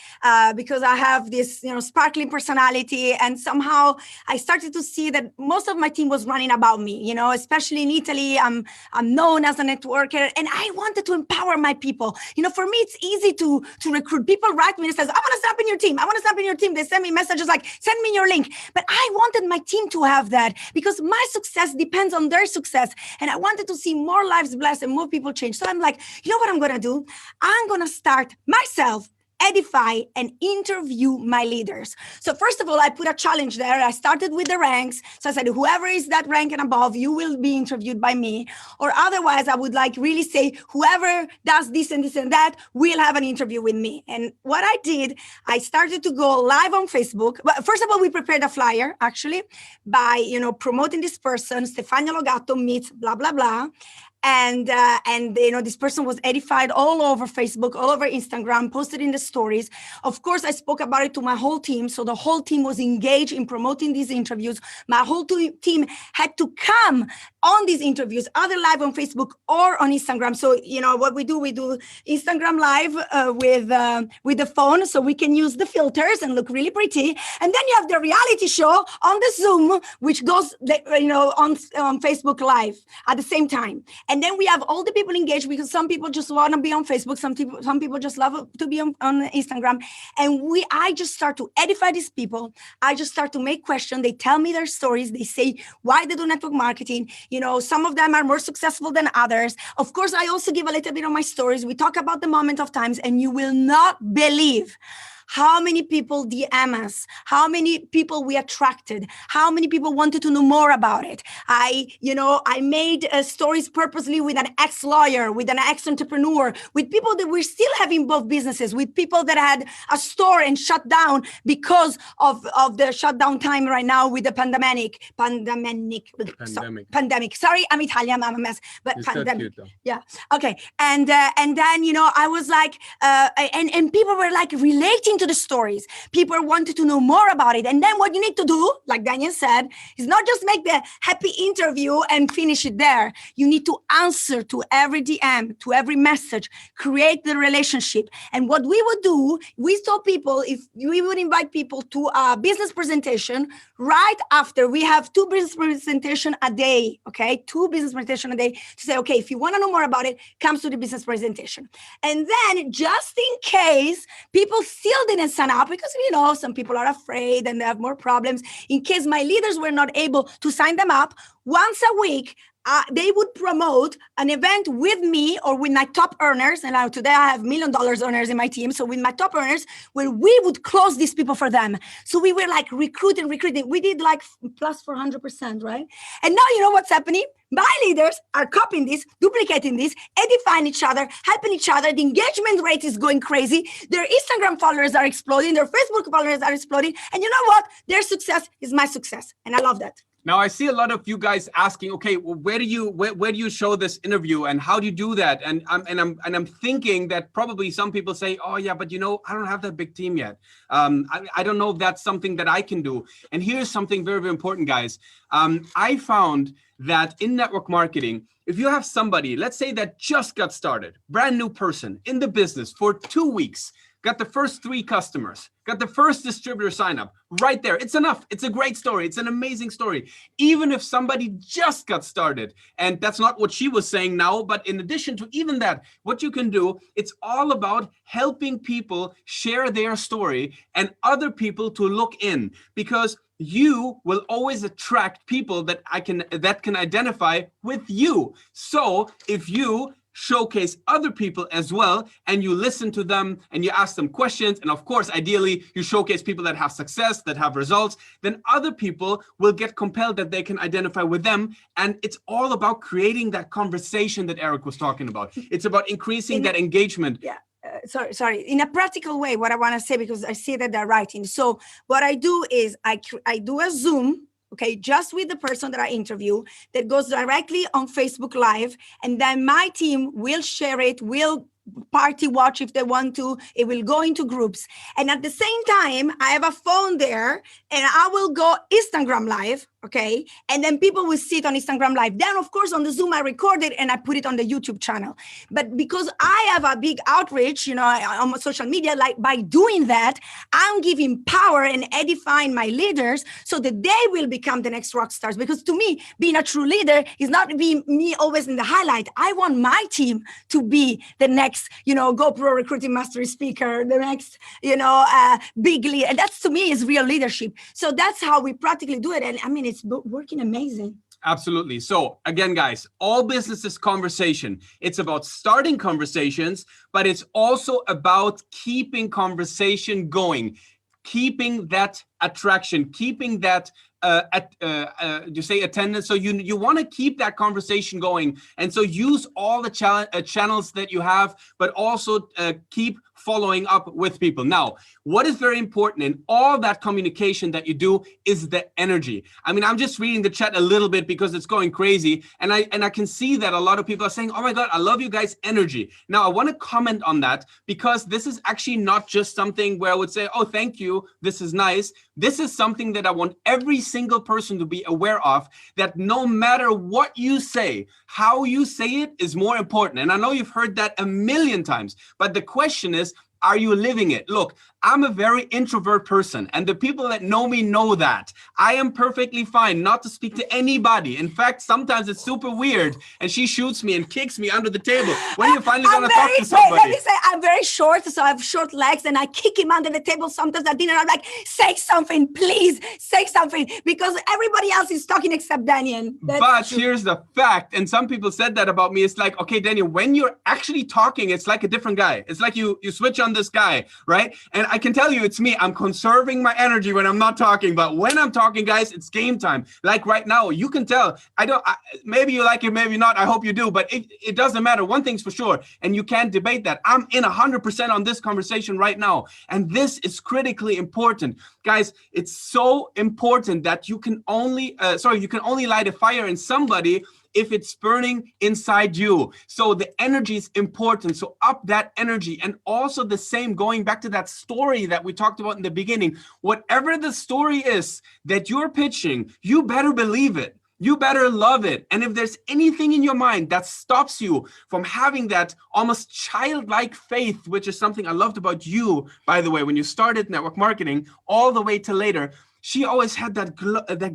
because I have this, sparkling personality. And somehow I started to see that most of my team was running about me, especially in Italy. I'm known as a networker and I wanted to empower my people. For me, it's easy to recruit. People write me and says, I want to step in your team. I want to step in your team. They send me messages like, send me your link. But I wanted my team to have that because my success depends on their success. And I wanted to see more lives blessed and more people change. So I'm like, you know what I'm going to do? I'm going to start myself edify and interview my leaders. So first of all, I put a challenge there. I started with the ranks. So I said, whoever is that rank and above, you will be interviewed by me. Or otherwise, I would like really say, whoever does this and this and that will have an interview with me. And what I did, I started to go live on Facebook. But first of all, we prepared a flyer, actually, by, promoting this person, Stefano Logato meets blah, blah, blah. And this person was edified all over Facebook, all over Instagram, posted in the stories. Of course, I spoke about it to my whole team. So the whole team was engaged in promoting these interviews. My whole team had to come on these interviews, either live on Facebook or on Instagram. So, what we do Instagram live with the phone, so we can use the filters and look really pretty. And then you have the reality show on the Zoom, which goes, on Facebook Live at the same time. And then we have all the people engaged, because some people just want to be on Facebook. Some people just love to be on Instagram. And I just start to edify these people. I just start to make questions. They tell me their stories. They say why they do network marketing. Some of them are more successful than others. Of course, I also give a little bit of my stories. We talk about the moment of times, and you will not believe how many people DM us, how many people we attracted, how many people wanted to know more about it. I made stories purposely with an ex-lawyer, with an ex-entrepreneur, with people that we're still having both businesses, with people that had a store and shut down because of the shutdown time right now with the pandemic. Sorry, I'm Italian, I'm a mess, but It's so pandemic. cute, though. Yeah. Okay. And then, I was like, and people were like relating to the stories. People wanted to know more about it. And then what you need to do, like Daniel said, is not just make the happy interview and finish it there. You need to answer to every DM, to every message, create the relationship. And what we would do, we saw people, if we would invite people to a business presentation right after, we have 2 business presentations a day, okay? 2 business presentations a day to say, okay, if you want to know more about it, come to the business presentation. And then just in case people still didn't sign up, because some people are afraid and they have more problems, in case my leaders were not able to sign them up, once a week they would promote an event with me or with my top earners. And today I have $1 million earners in my team. So with my top earners, where we would close these people for them. So we were like recruiting. We did like plus 400%, right? And now you know what's happening? My leaders are copying this, duplicating this, edifying each other, helping each other. The engagement rate is going crazy. Their Instagram followers are exploding. Their Facebook followers are exploding. And you know what? Their success is my success. And I love that. Now I see a lot of you guys asking, okay, well, where do you show this interview and how do you do that? And I'm thinking that probably some people say, oh yeah, but I don't have that big team yet. I don't know if that's something that I can do. And here's something very, very important, guys. I found that in network marketing, if you have somebody, let's say that just got started, brand new person in the business for 2 weeks, got the first 3 customers, got the first distributor sign up right there. It's enough. It's a great story. It's an amazing story. Even if somebody just got started, and that's not what she was saying now, but in addition to even that, what you can do, it's all about helping people share their story and other people to look in, because you will always attract people that can identify with you. So if you showcase other people as well, and you listen to them and you ask them questions, and of course ideally you showcase people that have success, that have results, then other people will get compelled that they can identify with them. And it's all about creating that conversation that Eric was talking about. It's about increasing that engagement. Yeah. Sorry. In a practical way, what I want to say, because I see that they're writing. So what I do is I do a Zoom, okay, just with the person that I interview, that goes directly on Facebook Live. And then my team will share it, will party watch if they want to. It will go into groups. And at the same time, I have a phone there and I will go Instagram Live, okay? And then people will see it on Instagram Live. Then, of course, on the Zoom, I record it and I put it on the YouTube channel. But because I have a big outreach, on social media, like by doing that, I'm giving power and edifying my leaders so that they will become the next rock stars. Because to me, being a true leader is not being me always in the highlight. I want my team to be the next, GoPro recruiting mastery speaker, the next, big leader. That's, to me, is real leadership. So that's how we practically do it. And I mean, it's working amazing. Absolutely. So again, guys, all business is conversation. It's about starting conversations, but it's also about keeping conversation going, keeping that attraction, keeping that you say attendance. So you want to keep that conversation going, and so use all the channels that you have, but also keep following up with people. Now, what is very important in all that communication that you do is the energy. I mean, I'm just reading the chat a little bit because it's going crazy, and I can see that a lot of people are saying, "Oh my God, I love you guys' energy." Now, I want to comment on that because this is actually not just something where I would say, "Oh, thank you, this is nice." This is something that I want every single person to be aware of, that no matter what you say, how you say it is more important. And I know you've heard that a million times, but the question is, are you living it? Look, I'm a very introvert person, and the people that know me know that. I am perfectly fine not to speak to anybody. In fact, sometimes it's super weird, and she shoots me and kicks me under the table. When are you finally going to talk to somebody? Let me say, I'm very short, so I have short legs, and I kick him under the table sometimes at dinner. I'm like, say something, please, say something, because everybody else is talking except Daniel. But here's the fact, and some people said that about me. It's like, okay, Daniel, when you're actually talking, it's like a different guy. It's like you switch on this guy, right? And I can tell you, it's me. I'm conserving my energy when I'm not talking, but when I'm talking, guys, it's game time. Like right now, you can tell. Maybe you like it, maybe not. I hope you do, but it doesn't matter. One thing's for sure, and you can't debate that. I'm in 100% on this conversation right now, and this is critically important, guys. It's so important that you can only light a fire in somebody if it's burning inside you. So the energy is important. So up that energy. And also the same, going back to that story that we talked about in the beginning, whatever the story is that you're pitching, you better believe it. You better love it. And if there's anything in your mind that stops you from having that almost childlike faith, which is something I loved about you, by the way, when you started network marketing all the way to later, she always had that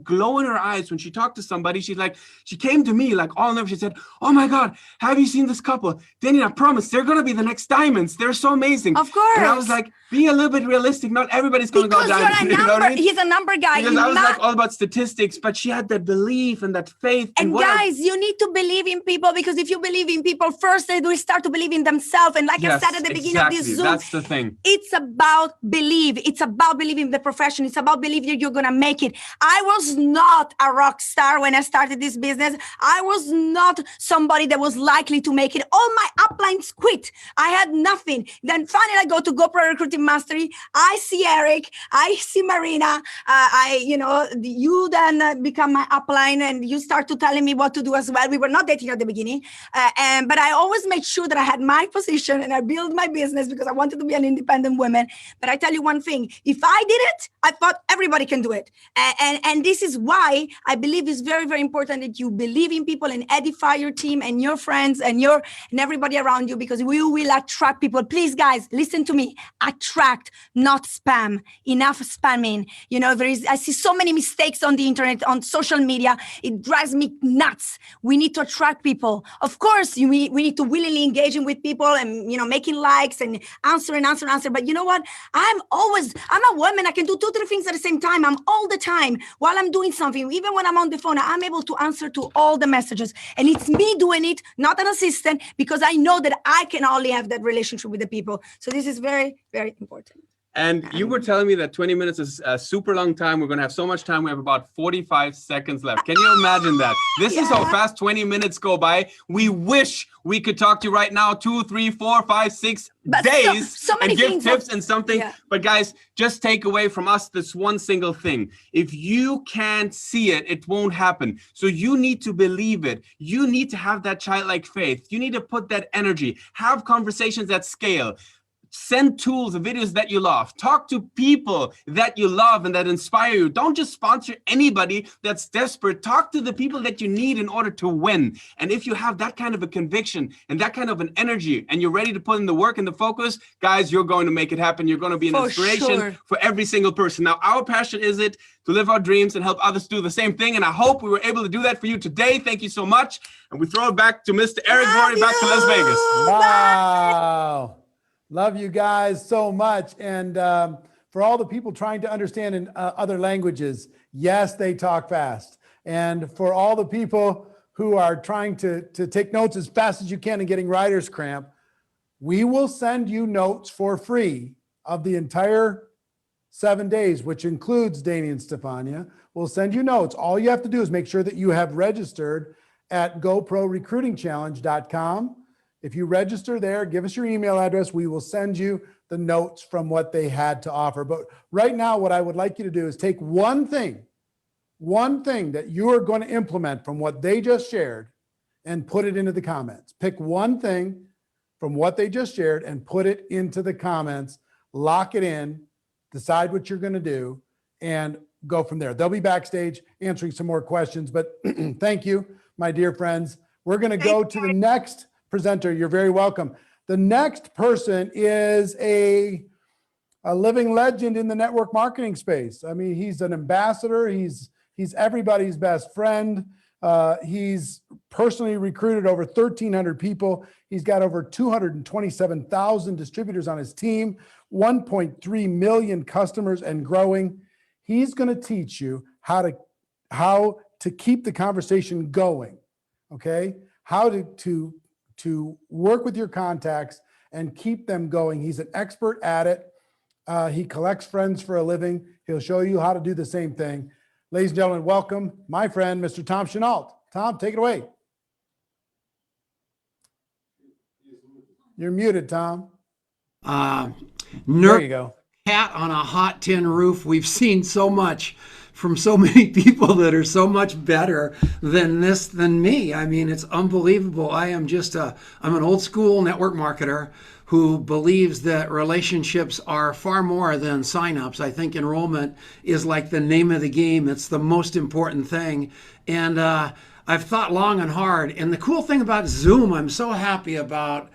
glow in her eyes when she talked to somebody. She came to me like all nervous. She said, "Oh my God, have you seen this couple? Danny, I promise they're going to be the next diamonds. They're so amazing." Of course. And I was like, be a little bit realistic. Not everybody's going to go diamond. Because you're a number. You know what I mean? He's a number guy. Because I was like all about statistics, but she had that belief and that faith. And guys, you need to believe in people, because if you believe in people first, they will start to believe in themselves. And like I said at the beginning of this Zoom, that's the thing. It's about believe. It's about believing in the profession. It's about believing that you're going to make it. I was not a rock star when I started this business. I was not somebody that was likely to make it. All my uplines quit. I had nothing. Then finally I go to GoPro Recruiting Mastery. I see Eric. I see Marina. You then become my upline, and you start to telling me what to do as well. We were not dating at the beginning, but I always made sure that I had my position and I built my business because I wanted to be an independent woman. But I tell you one thing, if I did it, I thought everybody can do it. And this is why I believe it's very, very important that you believe in people and edify your team and your friends and everybody around you, because we will attract people. Please, guys, listen to me. Attract, not spam. Enough spamming. I see so many mistakes on the internet, on social media. It drives me nuts. We need to attract people. Of course, we need to willingly engaging with people and, making likes and answer. But you know what? I'm a woman. I can do 2-3 things at the same time. I'm all the time while I'm doing something. Even when I'm on the phone, I'm able to answer to all the messages. And it's me doing it, not an assistant, because I know that I can only have that relationship with the people. So this is very, very important. And you were telling me that 20 minutes is a super long time. We're going to have so much time. We have about 45 seconds left. Can you imagine that? This is how fast 20 minutes go by. We wish we could talk to you right now 2, 3, 4, 5, 6 days so many and give things tips and something. Yeah. But guys, just take away from us this one single thing. If you can't see it, it won't happen. So you need to believe it. You need to have that childlike faith. You need to put that energy. Have conversations at scale. Send tools and videos that you love. Talk to people that you love and that inspire you. Don't just sponsor anybody that's desperate. Talk to the people that you need in order to win. And if you have that kind of a conviction and that kind of an energy and you're ready to put in the work and the focus, guys, you're going to make it happen. You're going to be an inspiration for every single person. Now, our passion is it to live our dreams and help others do the same thing. And I hope we were able to do that for you today. Thank you so much. And we throw it back to Mr. Eric Gordy, back to Las Vegas. Wow. Love you guys so much. And for all the people trying to understand in other languages, yes, they talk fast. And for all the people who are trying to take notes as fast as you can and getting writer's cramp, we will send you notes for free of the entire 7 days, which includes Danny and Stefania. We'll send you notes. All you have to do is make sure that you have registered at GoProRecruitingChallenge.com. If you register there, give us your email address. We will send you the notes from what they had to offer. But right now, what I would like you to do is take one thing that you are going to implement from what they just shared and put it into the comments. Pick one thing from what they just shared and put it into the comments, lock it in, decide what you're going to do, and go from there. They'll be backstage answering some more questions, but thank you, my dear friends. We're going to go to the next presenter. You're very welcome. The next person is a living legend in the network marketing space. I mean, he's an ambassador. He's everybody's best friend. He's personally recruited over 1,300 people. He's got over 227,000 distributors on his team, 1.3 million customers and growing. He's going to teach you how to keep the conversation going. Okay, how to work with your contacts and keep them going. He's an expert at it. He collects friends for a living. He'll show you how to do the same thing. Ladies and gentlemen, welcome my friend, Mr. Tom Chenault. Tom, take it away. You're muted, Tom. There you go. Cat on a hot tin roof. We've seen so much from so many people that are so much better than me. I mean, it's unbelievable. I'm an old school network marketer who believes that relationships are far more than signups. I think enrollment is like the name of the game. It's the most important thing. And I've thought long and hard. And the cool thing about Zoom, I'm so happy about,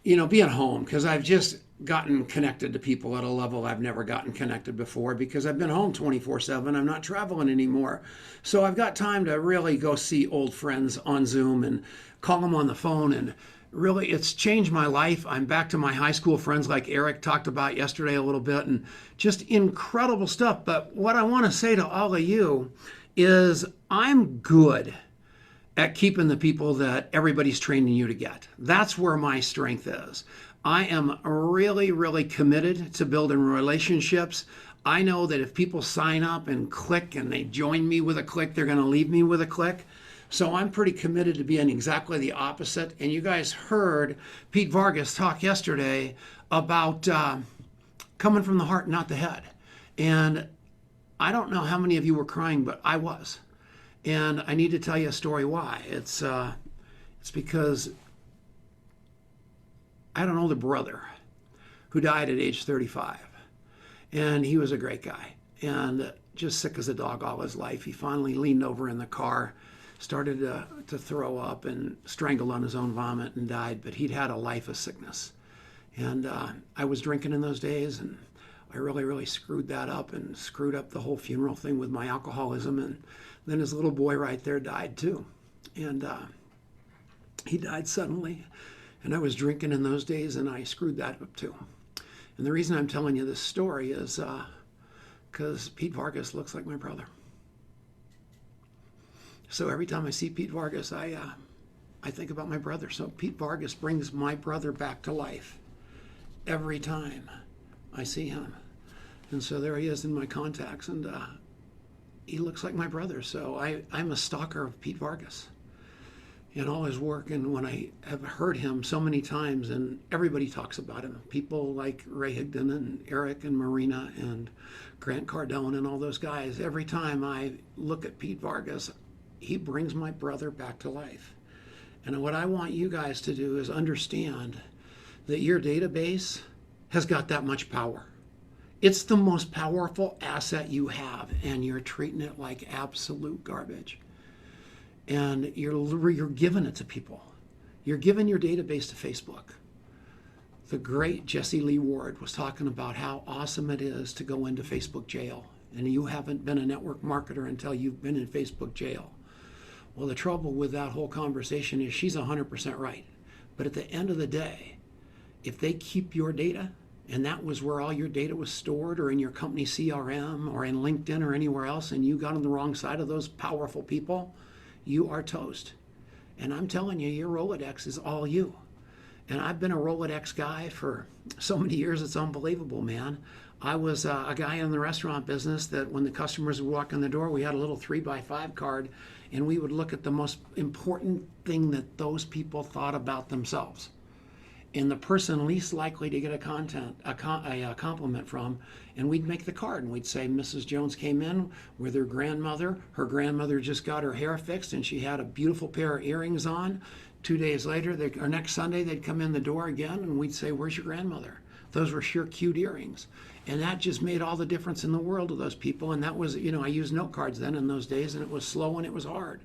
being home, because I've just gotten connected to people at a level I've never gotten connected before, because I've been home 24/7. I'm not traveling anymore. So I've got time to really go see old friends on Zoom and call them on the phone. And really, it's changed my life. I'm back to my high school friends like Eric talked about yesterday a little bit, and just incredible stuff. But what I want to say to all of you is I'm good at keeping the people that everybody's training you to get. That's where my strength is. I am really, really committed to building relationships. I know that if people sign up and click and they join me with a click, they're going to leave me with a click. So I'm pretty committed to being exactly the opposite. And you guys heard Pete Vargas talk yesterday about coming from the heart, not the head. And I don't know how many of you were crying, but I was. And I need to tell you a story why. It's because I had an older brother who died at age 35. And he was a great guy and just sick as a dog all his life. He finally leaned over in the car, started to throw up and strangled on his own vomit and died. But he'd had a life of sickness. And I was drinking in those days, and I really, really screwed that up and screwed up the whole funeral thing with my alcoholism. And then his little boy right there died too. And he died suddenly. And I was drinking in those days, and I screwed that up too. And the reason I'm telling you this story is because Pete Vargas looks like my brother. So every time I see Pete Vargas, I think about my brother. So Pete Vargas brings my brother back to life every time I see him. And so there he is in my contacts, and he looks like my brother. So I'm a stalker of Pete Vargas and all his work. And when I have heard him so many times, and everybody talks about him, people like Ray Higdon and Eric and Marina and Grant Cardone and all those guys, every time I look at Pete Vargas, he brings my brother back to life. And what I want you guys to do is understand that your database has got that much power. It's the most powerful asset you have, and you're treating it like absolute garbage. And you're giving it to people. You're giving your database to Facebook. The great Jesse Lee Ward was talking about how awesome it is to go into Facebook jail. And you haven't been a network marketer until you've been in Facebook jail. Well, the trouble with that whole conversation is she's 100% right. But at the end of the day, if they keep your data, and that was where all your data was stored, or in your company CRM, or in LinkedIn, or anywhere else, and you got on the wrong side of those powerful people, you are toast. And I'm telling you, your Rolodex is all you. And I've been a Rolodex guy for so many years, it's unbelievable, man. I was a guy in the restaurant business that when the customers would walk in the door, we had a little 3x5 card, and we would look at the most important thing that those people thought about themselves. And the person least likely to get a compliment from, and we'd make the card, and we'd say, Mrs. Jones came in with her grandmother. Her grandmother just got her hair fixed, and she had a beautiful pair of earrings on. 2 days later, or next Sunday, they'd come in the door again, and we'd say, where's your grandmother? Those were sure cute earrings. And that just made all the difference in the world to those people. And that was, I used note cards then in those days, and it was slow and it was hard.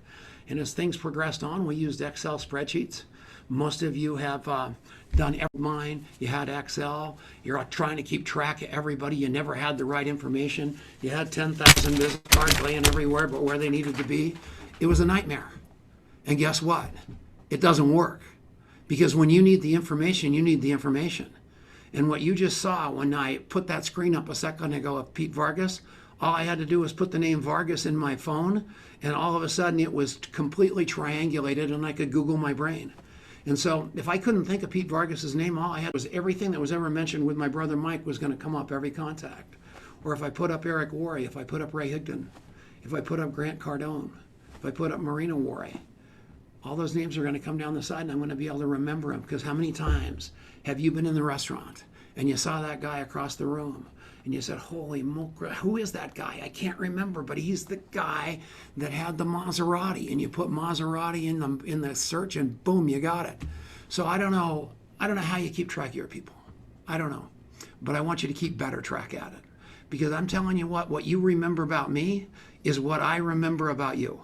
And as things progressed on, we used Excel spreadsheets. Most of you have done mine. You had Excel. You're trying to keep track of everybody. You never had the right information. You had 10,000 business cards laying everywhere but where they needed to be. It was a nightmare. And guess what? It doesn't work. Because when you need the information, you need the information. And what you just saw when I put that screen up a second ago of Pete Vargas, all I had to do was put the name Vargas in my phone, and all of a sudden it was completely triangulated, and I could Google my brain. And so if I couldn't think of Pete Vargas's name, all I had was everything that was ever mentioned with my brother Mike was going to come up, every contact. Or if I put up Eric Worre, if I put up Ray Higdon, if I put up Grant Cardone, if I put up Marina Worre, all those names are going to come down the side, and I'm going to be able to remember them. Because how many times have you been in the restaurant and you saw that guy across the room and you said, holy moly, who is that guy? I can't remember, but he's the guy that had the Maserati, and you put Maserati in the search and boom, you got it. So I don't know how you keep track of your people. I don't know, but I want you to keep better track at it, because I'm telling you what you remember about me is what I remember about you.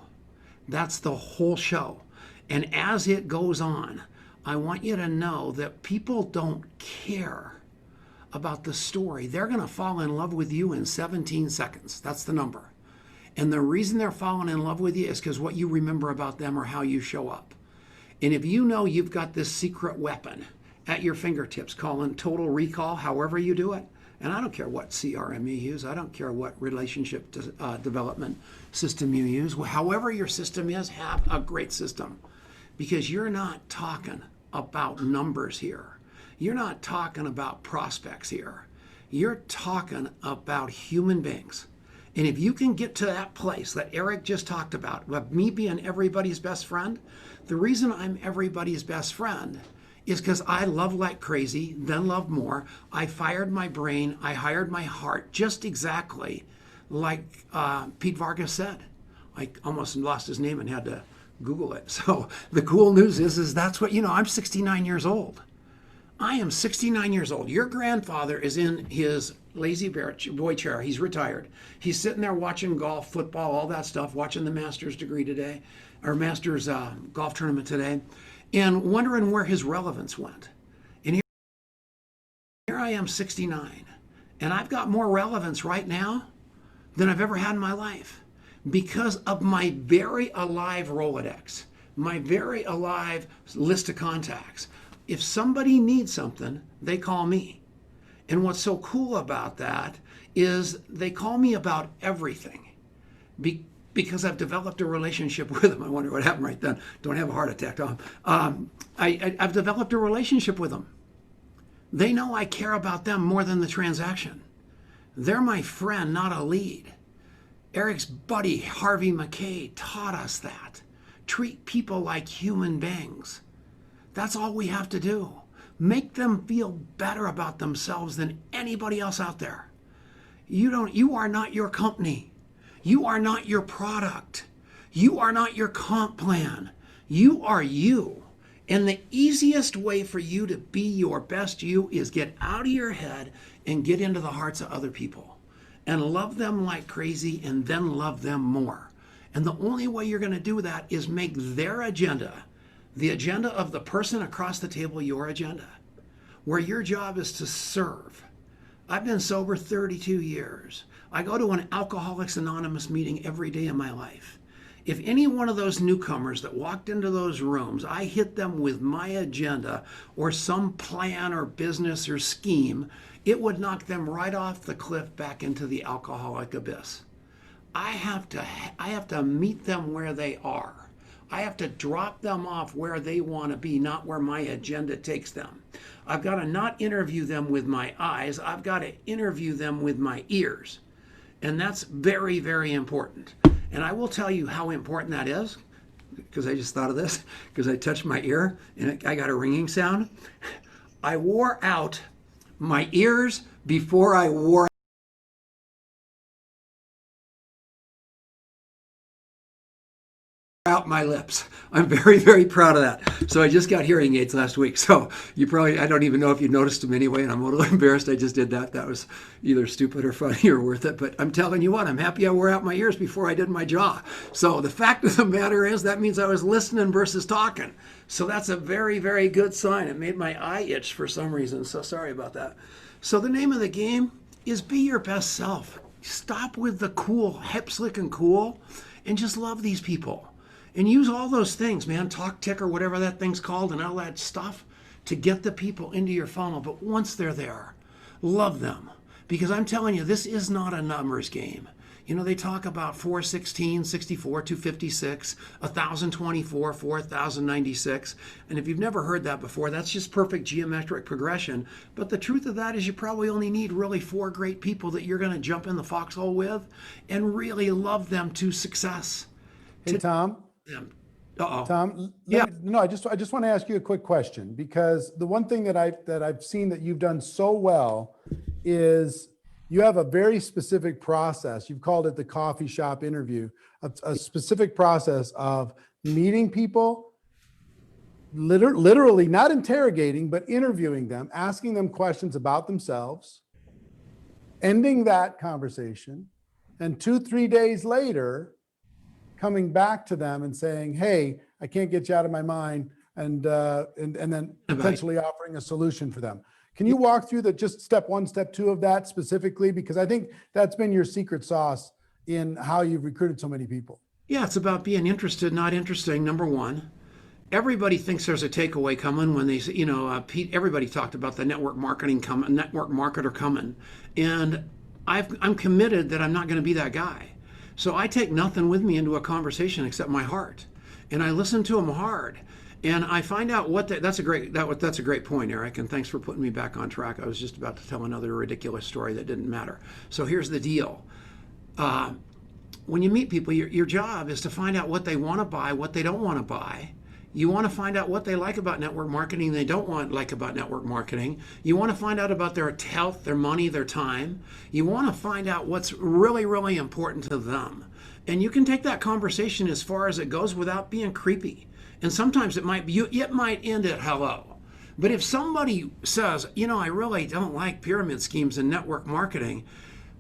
That's the whole show. And as it goes on, I want you to know that people don't care about the story. They're going to fall in love with you in 17 seconds. That's the number. And the reason they're falling in love with you is because what you remember about them or how you show up. And if you know you've got this secret weapon at your fingertips, calling total recall, however you do it, and I don't care what CRM you use, I don't care what relationship development system you use, however your system is, have a great system. Because you're not talking about numbers here. You're not talking about prospects here. You're talking about human beings. And if you can get to that place that Eric just talked about, of me being everybody's best friend, the reason I'm everybody's best friend is because I love like crazy, then love more. I fired my brain, I hired my heart, just exactly like Pete Vargas said. I almost lost his name and had to Google it. So the cool news is that's what, I'm 69 years old. I am 69 years old. Your grandfather is in his lazy boy chair. He's retired. He's sitting there watching golf, football, all that stuff, watching the Masters degree today, or Masters golf tournament today, and wondering where his relevance went. And here I am, 69, and I've got more relevance right now than I've ever had in my life, because of my very alive Rolodex, my very alive list of contacts. If somebody needs something, they call me. And what's so cool about that is they call me about everything, because I've developed a relationship with them. I wonder what happened right then. Don't have a heart attack, Tom. I've developed a relationship with them. They know I care about them more than the transaction. They're my friend, not a lead. Eric's buddy, Harvey McKay, taught us that. Treat people like human beings. That's all we have to do. Make them feel better about themselves than anybody else out there. You are not your company. You are not your product. You are not your comp plan. You are you. And the easiest way for you to be your best you is get out of your head and get into the hearts of other people. And love them like crazy, and then love them more. And the only way you're going to do that is make their agenda, the agenda of the person across the table, your agenda, where your job is to serve. I've been sober 32 years. I go to an Alcoholics Anonymous meeting every day of my life. If any one of those newcomers that walked into those rooms, I hit them with my agenda or some plan or business or scheme, it would knock them right off the cliff back into the alcoholic abyss. I have to meet them where they are. I have to drop them off where they want to be, not where my agenda takes them. I've got to not interview them with my eyes. I've got to interview them with my ears. And that's very, very important. And I will tell you how important that is, because I just thought of this, because I touched my ear and I got a ringing sound. I wore out my ears before I wore out my lips. I'm very, very proud of that. So I just got hearing aids last week. So you probably, I don't even know if you noticed them anyway, and I'm a little embarrassed I just did that. That was either stupid or funny or worth it. But I'm telling you what, I'm happy I wore out my ears before I did my jaw. So the fact of the matter is that means I was listening versus talking. So that's a very, very good sign. It made my eye itch for some reason. So sorry about that. So the name of the game is be your best self. Stop with the cool, hip, slick, and cool, and just love these people. And use all those things, man, talk tick or whatever that thing's called and all that stuff to get the people into your funnel. But once they're there, love them. Because I'm telling you, this is not a numbers game. You know, they talk about 416, 64, 256, 1024, 4096. And if you've never heard that before, that's just perfect geometric progression. But the truth of that is you probably only need really 4 great people that you're going to jump in the foxhole with and really love them to success. Hey, Tom. Uh-oh. Tom, Yeah. I just want to ask you a quick question, because the one thing that I've seen that you've done so well is you have a very specific process. You've called it the coffee shop interview, a specific process of meeting people, literally not interrogating, but interviewing them, asking them questions about themselves, ending that conversation, and 2-3 days later, coming back to them and saying, hey, I can't get you out of my mind, and then potentially offering a solution for them. Can you walk through just step 1, step 2 of that specifically? Because I think that's been your secret sauce in how you've recruited so many people. Yeah, it's about being interested, not interesting, number one. Everybody thinks there's a takeaway coming when they, Pete, everybody talked about the network marketer coming. And I'm committed that I'm not going to be that guy. So I take nothing with me into a conversation except my heart, and I listen to them hard, and I find out that's a great point, Eric, and thanks for putting me back on track. I was just about to tell another ridiculous story that didn't matter. So here's the deal. When you meet people, your job is to find out what they want to buy, what they don't want to buy. You want to find out what they like about network marketing, they don't like about network marketing. You want to find out about their health, their money, their time. You want to find out what's really, really important to them. And you can take that conversation as far as it goes without being creepy. And sometimes it might end at hello. But if somebody says, I really don't like pyramid schemes and network marketing,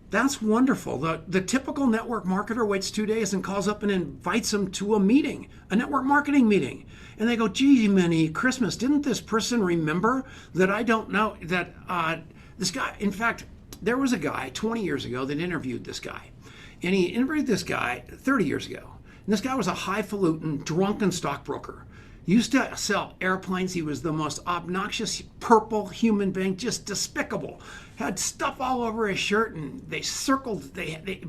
that's wonderful. The typical network marketer waits 2 days and calls up and invites them to a meeting, a network marketing meeting. And they go, gee, Minnie, Christmas, didn't this person remember that I don't know that this guy, in fact, there was a guy 20 years ago that interviewed this guy. And he interviewed this guy 30 years ago. And this guy was a highfalutin, drunken stockbroker. Used to sell airplanes. He was the most obnoxious, purple human being, just despicable. Had stuff all over his shirt, and they circled.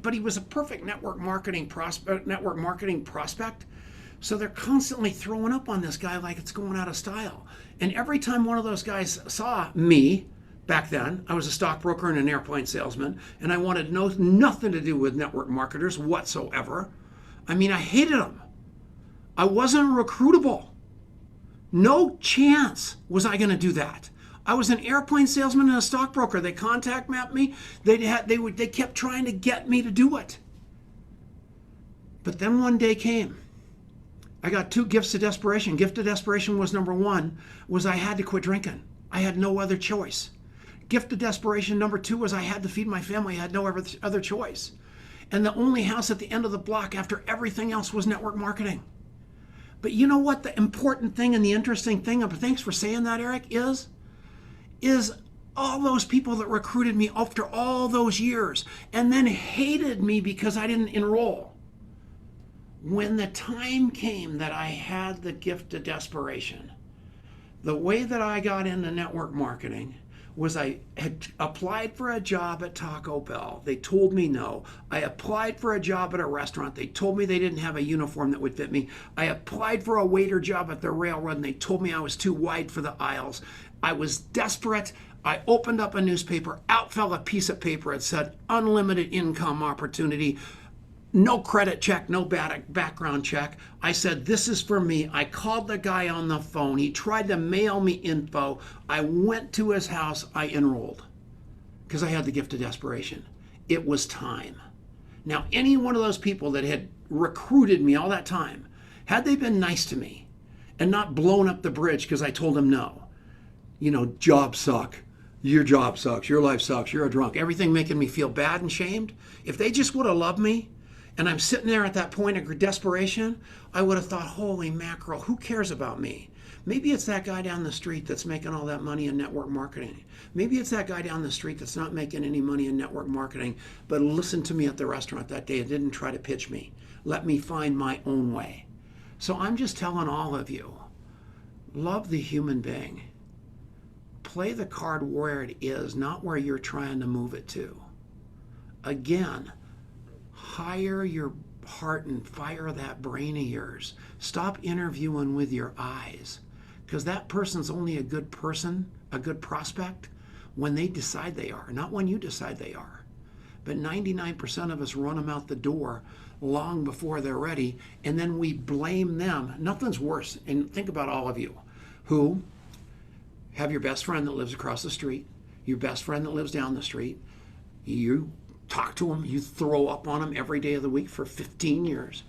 But he was a perfect network marketing prospect. So they're constantly throwing up on this guy like it's going out of style. And every time one of those guys saw me, back then, I was a stockbroker and an airplane salesman, and I wanted nothing to do with network marketers whatsoever. I mean, I hated them. I wasn't recruitable. No chance was I going to do that. I was an airplane salesman and a stockbroker. They contact mapped me. They kept trying to get me to do it. But then one day came. I got 2 gifts of desperation. Gift of desperation was number 1, was I had to quit drinking. I had no other choice. Gift of desperation number 2 was I had to feed my family. I had no other choice. And the only house at the end of the block after everything else was network marketing. But you know what the important thing and the interesting thing, thanks for saying that, Eric, is all those people that recruited me after all those years and then hated me because I didn't enroll. When the time came that I had the gift of desperation, the way that I got into network marketing was I had applied for a job at Taco Bell. They told me no. I applied for a job at a restaurant. They told me they didn't have a uniform that would fit me. I applied for a waiter job at the railroad and they told me I was too wide for the aisles. I was desperate. I opened up a newspaper. Out fell a piece of paper. It said unlimited income opportunity. No credit check, no background check. I said, this is for me. I called the guy on the phone. He tried to mail me info. I went to his house. I enrolled because I had the gift of desperation. It was time. Now, any one of those people that had recruited me all that time, had they been nice to me and not blown up the bridge because I told them no, you know, jobs suck. Your job sucks. Your life sucks. You're a drunk. Everything making me feel bad and shamed. If they just would have loved me, and I'm sitting there at that point of desperation, I would have thought, holy mackerel, who cares about me? Maybe it's that guy down the street that's making all that money in network marketing. Maybe it's that guy down the street that's not making any money in network marketing, but listened to me at the restaurant that day and didn't try to pitch me. Let me find my own way. So I'm just telling all of you, love the human being. Play the card where it is, not where you're trying to move it to. Again, hire your heart and fire that brain of yours. Stop interviewing with your eyes, because that person's only a good person, a good prospect, when they decide they are, not when you decide they are. But 99% of us run them out the door long before they're ready, and then we blame them. Nothing's worse. And think about all of you who have your best friend that lives across the street, your best friend that lives down the street. You talk to them, you throw up on them every day of the week for 15 years.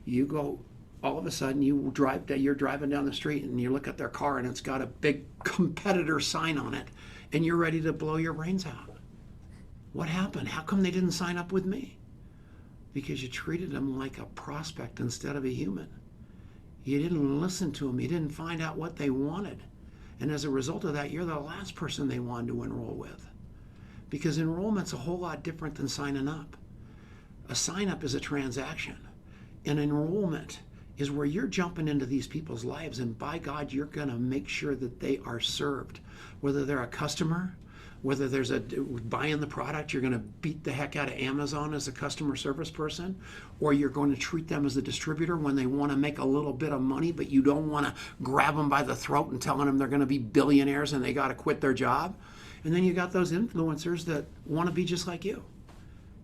You go, all of a sudden you're driving down the street and you look at their car and it's got a big competitor sign on it and you're ready to blow your brains out. What happened? How come they didn't sign up with me? Because you treated them like a prospect instead of a human. You didn't listen to them. You didn't find out what they wanted. And as a result of that, you're the last person they wanted to enroll with. Because enrollment's a whole lot different than signing up. A sign up is a transaction. An enrollment is where you're jumping into these people's lives and by God, you're gonna make sure that they are served. Whether they're a customer, whether there's a buying the product, you're gonna beat the heck out of Amazon as a customer service person, or you're going to treat them as a distributor when they wanna make a little bit of money, but you don't wanna grab them by the throat and telling them they're gonna be billionaires and they gotta quit their job. And then you got those influencers that want to be just like you.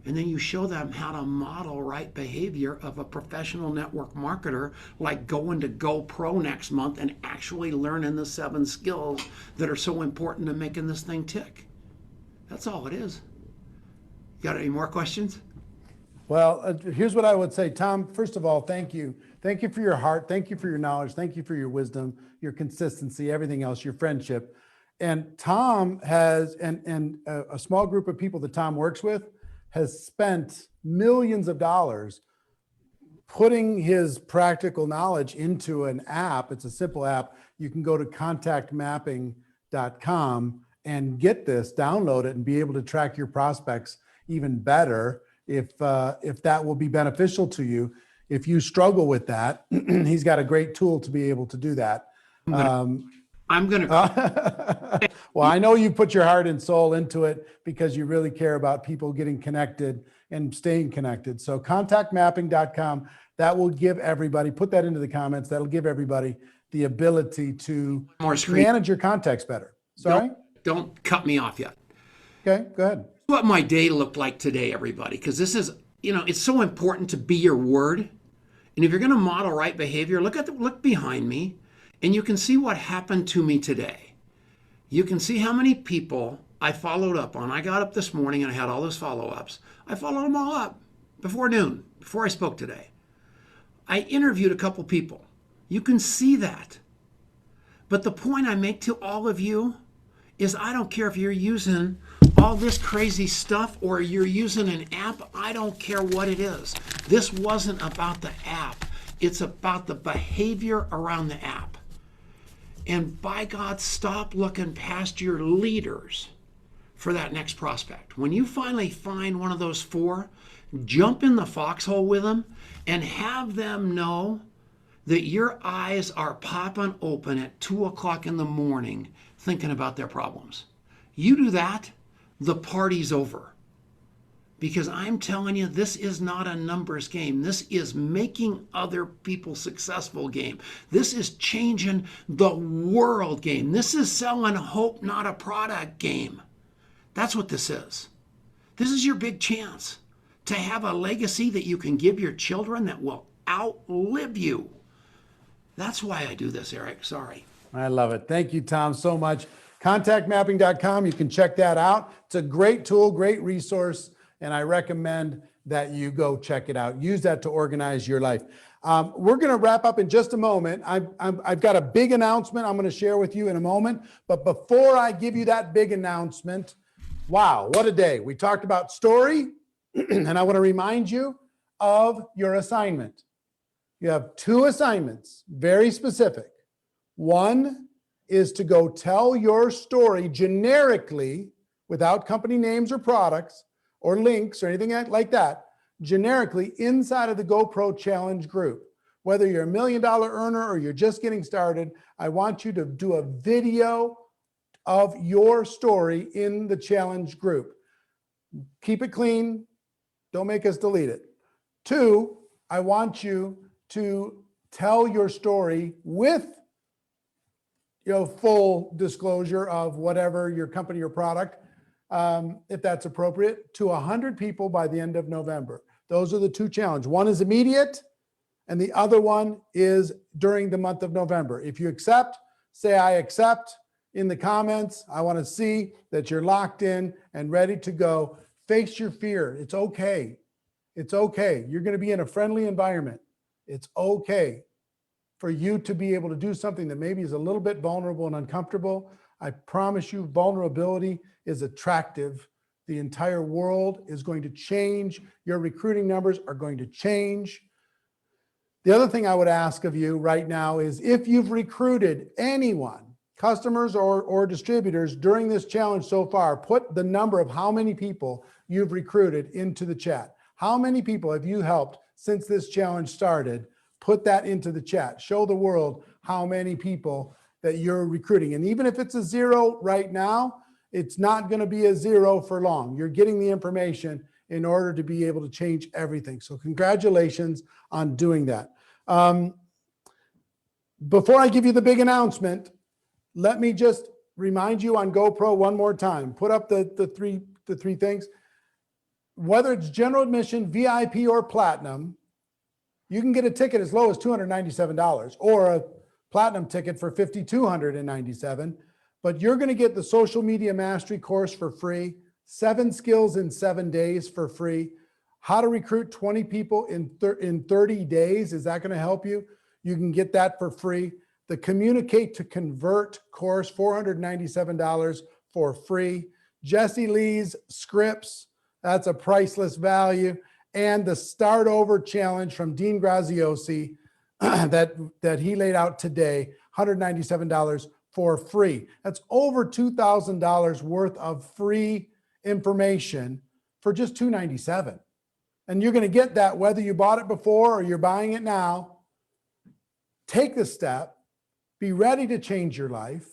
And then you show them how to model right behavior of a professional network marketer, like going to GoPro next month and actually learning the 7 skills that are so important to making this thing tick. That's all it is. Got any more questions? Well, here's what I would say, Tom. First of all, thank you. Thank you for your heart. Thank you for your knowledge. Thank you for your wisdom, your consistency, everything else, your friendship. And Tom has, and a small group of people that Tom works with has spent millions of dollars putting his practical knowledge into an app. It's a simple app. You can go to contactmapping.com and get this, download it, and be able to track your prospects even better if that will be beneficial to you. If you struggle with that, he's got a great tool to be able to do that. I'm going to. Well, I know you put your heart and soul into it because you really care about people getting connected and staying connected. So contactmapping.com, that will give everybody, put that into the comments, that'll give everybody the ability to manage your contacts better. Sorry? Don't cut me off yet. Okay, go ahead. What my day looked like today, everybody, because this is, it's so important to be your word. And if you're going to model right behavior, look behind me. And you can see what happened to me today. You can see how many people I followed up on. I got up this morning and I had all those follow-ups. I followed them all up before noon, before I spoke today. I interviewed a couple people. You can see that. But the point I make to all of you is I don't care if you're using all this crazy stuff or you're using an app. I don't care what it is. This wasn't about the app. It's about the behavior around the app. And by God, stop looking past your leaders for that next prospect. When you finally find one of those 4, jump in the foxhole with them and have them know that your eyes are popping open at 2 o'clock in the morning thinking about their problems. You do that, the party's over. Because I'm telling you, this is not a numbers game. This is making other people successful game. This is changing the world game. This is selling hope, not a product game. That's what this is. This is your big chance to have a legacy that you can give your children that will outlive you. That's why I do this, Eric. Sorry. I love it. Thank you, Tom, so much. Contactmapping.com. You can check that out. It's a great tool, great resource, and I recommend that you go check it out. Use that to organize your life. We're going to wrap up in just a moment. I've got a big announcement I'm going to share with you in a moment. But before I give you that big announcement, wow, what a day. We talked about story, and I want to remind you of your assignment. You have 2 assignments, very specific. One is to go tell your story generically without company names or products or links or anything like that, generically inside of the GoPro Challenge group. Whether you're $1 million earner or you're just getting started, I want you to do a video of your story in the challenge group. Keep it clean. Don't make us delete it. 2, I want you to tell your story with full disclosure of whatever your company or product, if that's appropriate, to 100 people by the end of November. Those are the 2 challenges. One is immediate, and the other one is during the month of November. If you accept, say I accept in the comments. I want to see that you're locked in and ready to go. Face your fear. It's okay. It's okay. You're going to be in a friendly environment. It's okay for you to be able to do something that maybe is a little bit vulnerable and uncomfortable. I promise you, vulnerability is attractive. The entire world is going to change. Your recruiting numbers are going to change. The other thing I would ask of you right now is if you've recruited anyone, customers or distributors during this challenge so far, put the number of how many people you've recruited into the chat. How many people have you helped since this challenge started? Put that into the chat. Show the world how many people that you're recruiting. And even if it's a 0 right now, it's not going to be a 0 for long. You're getting the information in order to be able to change everything. So congratulations on doing that. Before I give you the big announcement, let me just remind you on GoPro one more time. Put up the three things. Whether it's general admission, VIP, or platinum, you can get a ticket as low as $297 or a platinum ticket for $5,297. But you're going to get the social media mastery course for free, 7 skills in 7 days for free, how to recruit 20 people in 30 days. Is that going to help you? You can get that for free. The Communicate to Convert course, $497 for free. Jesse Lee's scripts, that's a priceless value. And the Start Over Challenge from Dean Graziosi that he laid out today, $197 for free. That's over $2,000 worth of free information for just $297. And you're going to get that whether you bought it before or you're buying it now. Take the step. Be ready to change your life.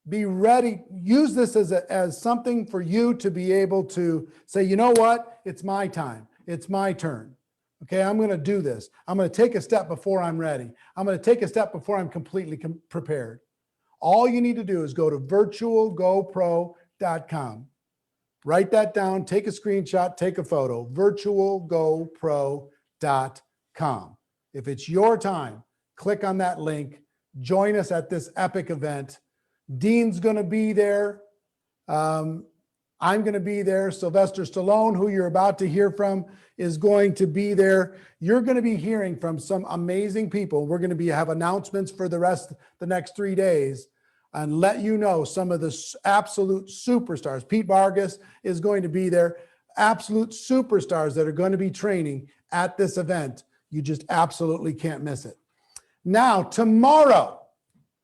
Be ready. Use this as something for you to be able to say, you know what? It's my time. It's my turn. Okay, I'm going to do this. I'm going to take a step before I'm ready. I'm going to take a step before I'm completely prepared. All you need to do is go to virtualgopro.com. Write that down, take a screenshot, take a photo, virtualgopro.com. If it's your time, click on that link. Join us at this epic event. Dean's going to be there. I'm going to be there. Sylvester Stallone, who you're about to hear from, is going to be there. You're going to be hearing from some amazing people. We're going to have announcements for the next 3 days and let you know some of the absolute superstars. Pete Vargas is going to be there. Absolute superstars that are going to be training at this event. You just absolutely can't miss it. Now, tomorrow,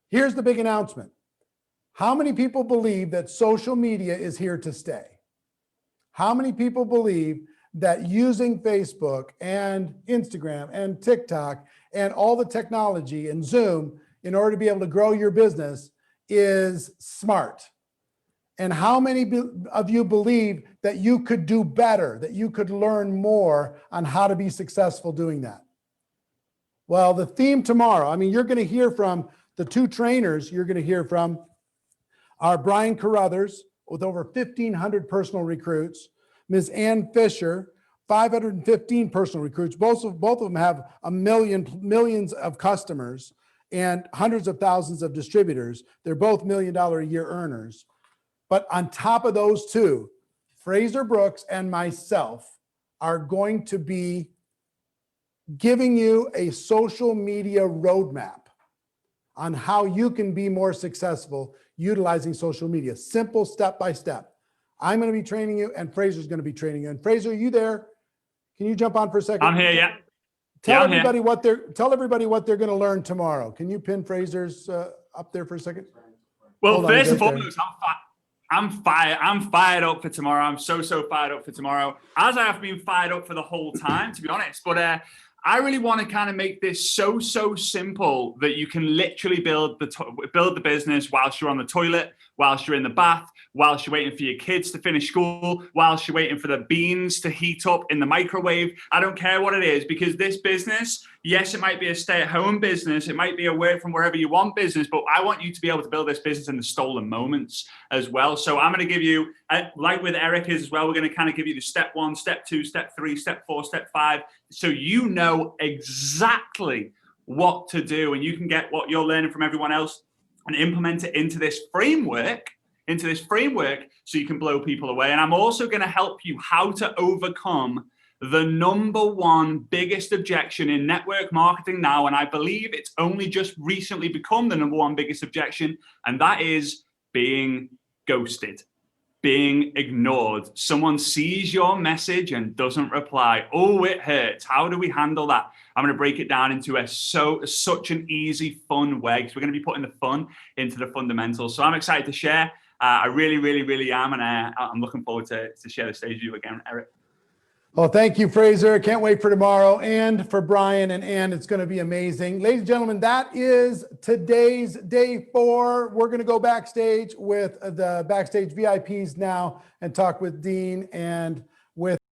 here's the big announcement. How many people believe that social media is here to stay? How many people believe that using Facebook and Instagram and TikTok and all the technology and Zoom in order to be able to grow your business is smart? And how many of you believe that you could do better, that you could learn more on how to be successful doing that? Well, the theme tomorrow, I mean, you're going to hear from the two trainers. You're going to hear from our Brian Carruthers with over 1,500 personal recruits, Ms. Ann Fisher, 515 personal recruits. Both of them have millions of customers and hundreds of thousands of distributors. They're both $1 million a year earners. But on top of those two, Fraser Brooks and myself are going to be giving you a social media roadmap on how you can be more successful utilizing social media. Simple step by step. I'm going to be training you and Fraser's going to be training you. And Fraser, are you there? Can you jump on for a second? I'm here, yeah. Tell I'm everybody what they're going to learn tomorrow. Can you pin Fraser's up there for a second? Well, Hold on, first and get there. foremost, I'm fired up for tomorrow. I'm so fired up for tomorrow, as I have been fired up for the whole time, to be honest. But I really want to kind of make this so simple that you can literally build the business whilst you're on the toilet, whilst you're in the bath, whilst you're waiting for your kids to finish school, whilst you're waiting for the beans to heat up in the microwave. I don't care what it is, because this business, yes, it might be a stay-at-home business, it might be a work from wherever you want business, but I want you to be able to build this business in the stolen moments as well. So I'm going to give you, like with Eric is as well, we're going to kind of give you the step 1, step 2, step 3, step 4, step 5, so you know exactly what to do, and you can get what you're learning from everyone else and implement it into this framework, so you can blow people away. And I'm also going to help you how to overcome the #1 biggest objection in network marketing now. And I believe it's only just recently become the #1 biggest objection. And that is being ghosted, being ignored. Someone sees your message and doesn't reply. Oh, it hurts. How do we handle that? I'm going to break it down into such an easy, fun way, because we're going to be putting the fun into the fundamentals. So I'm excited to share. I really am. And I'm looking forward to share the stage with you again, Eric. Well, thank you, Fraser. Can't wait for tomorrow, and for Brian and Ann. It's going to be amazing. Ladies and gentlemen, that is today's day 4. We're going to go backstage with the backstage VIPs now and talk with Dean and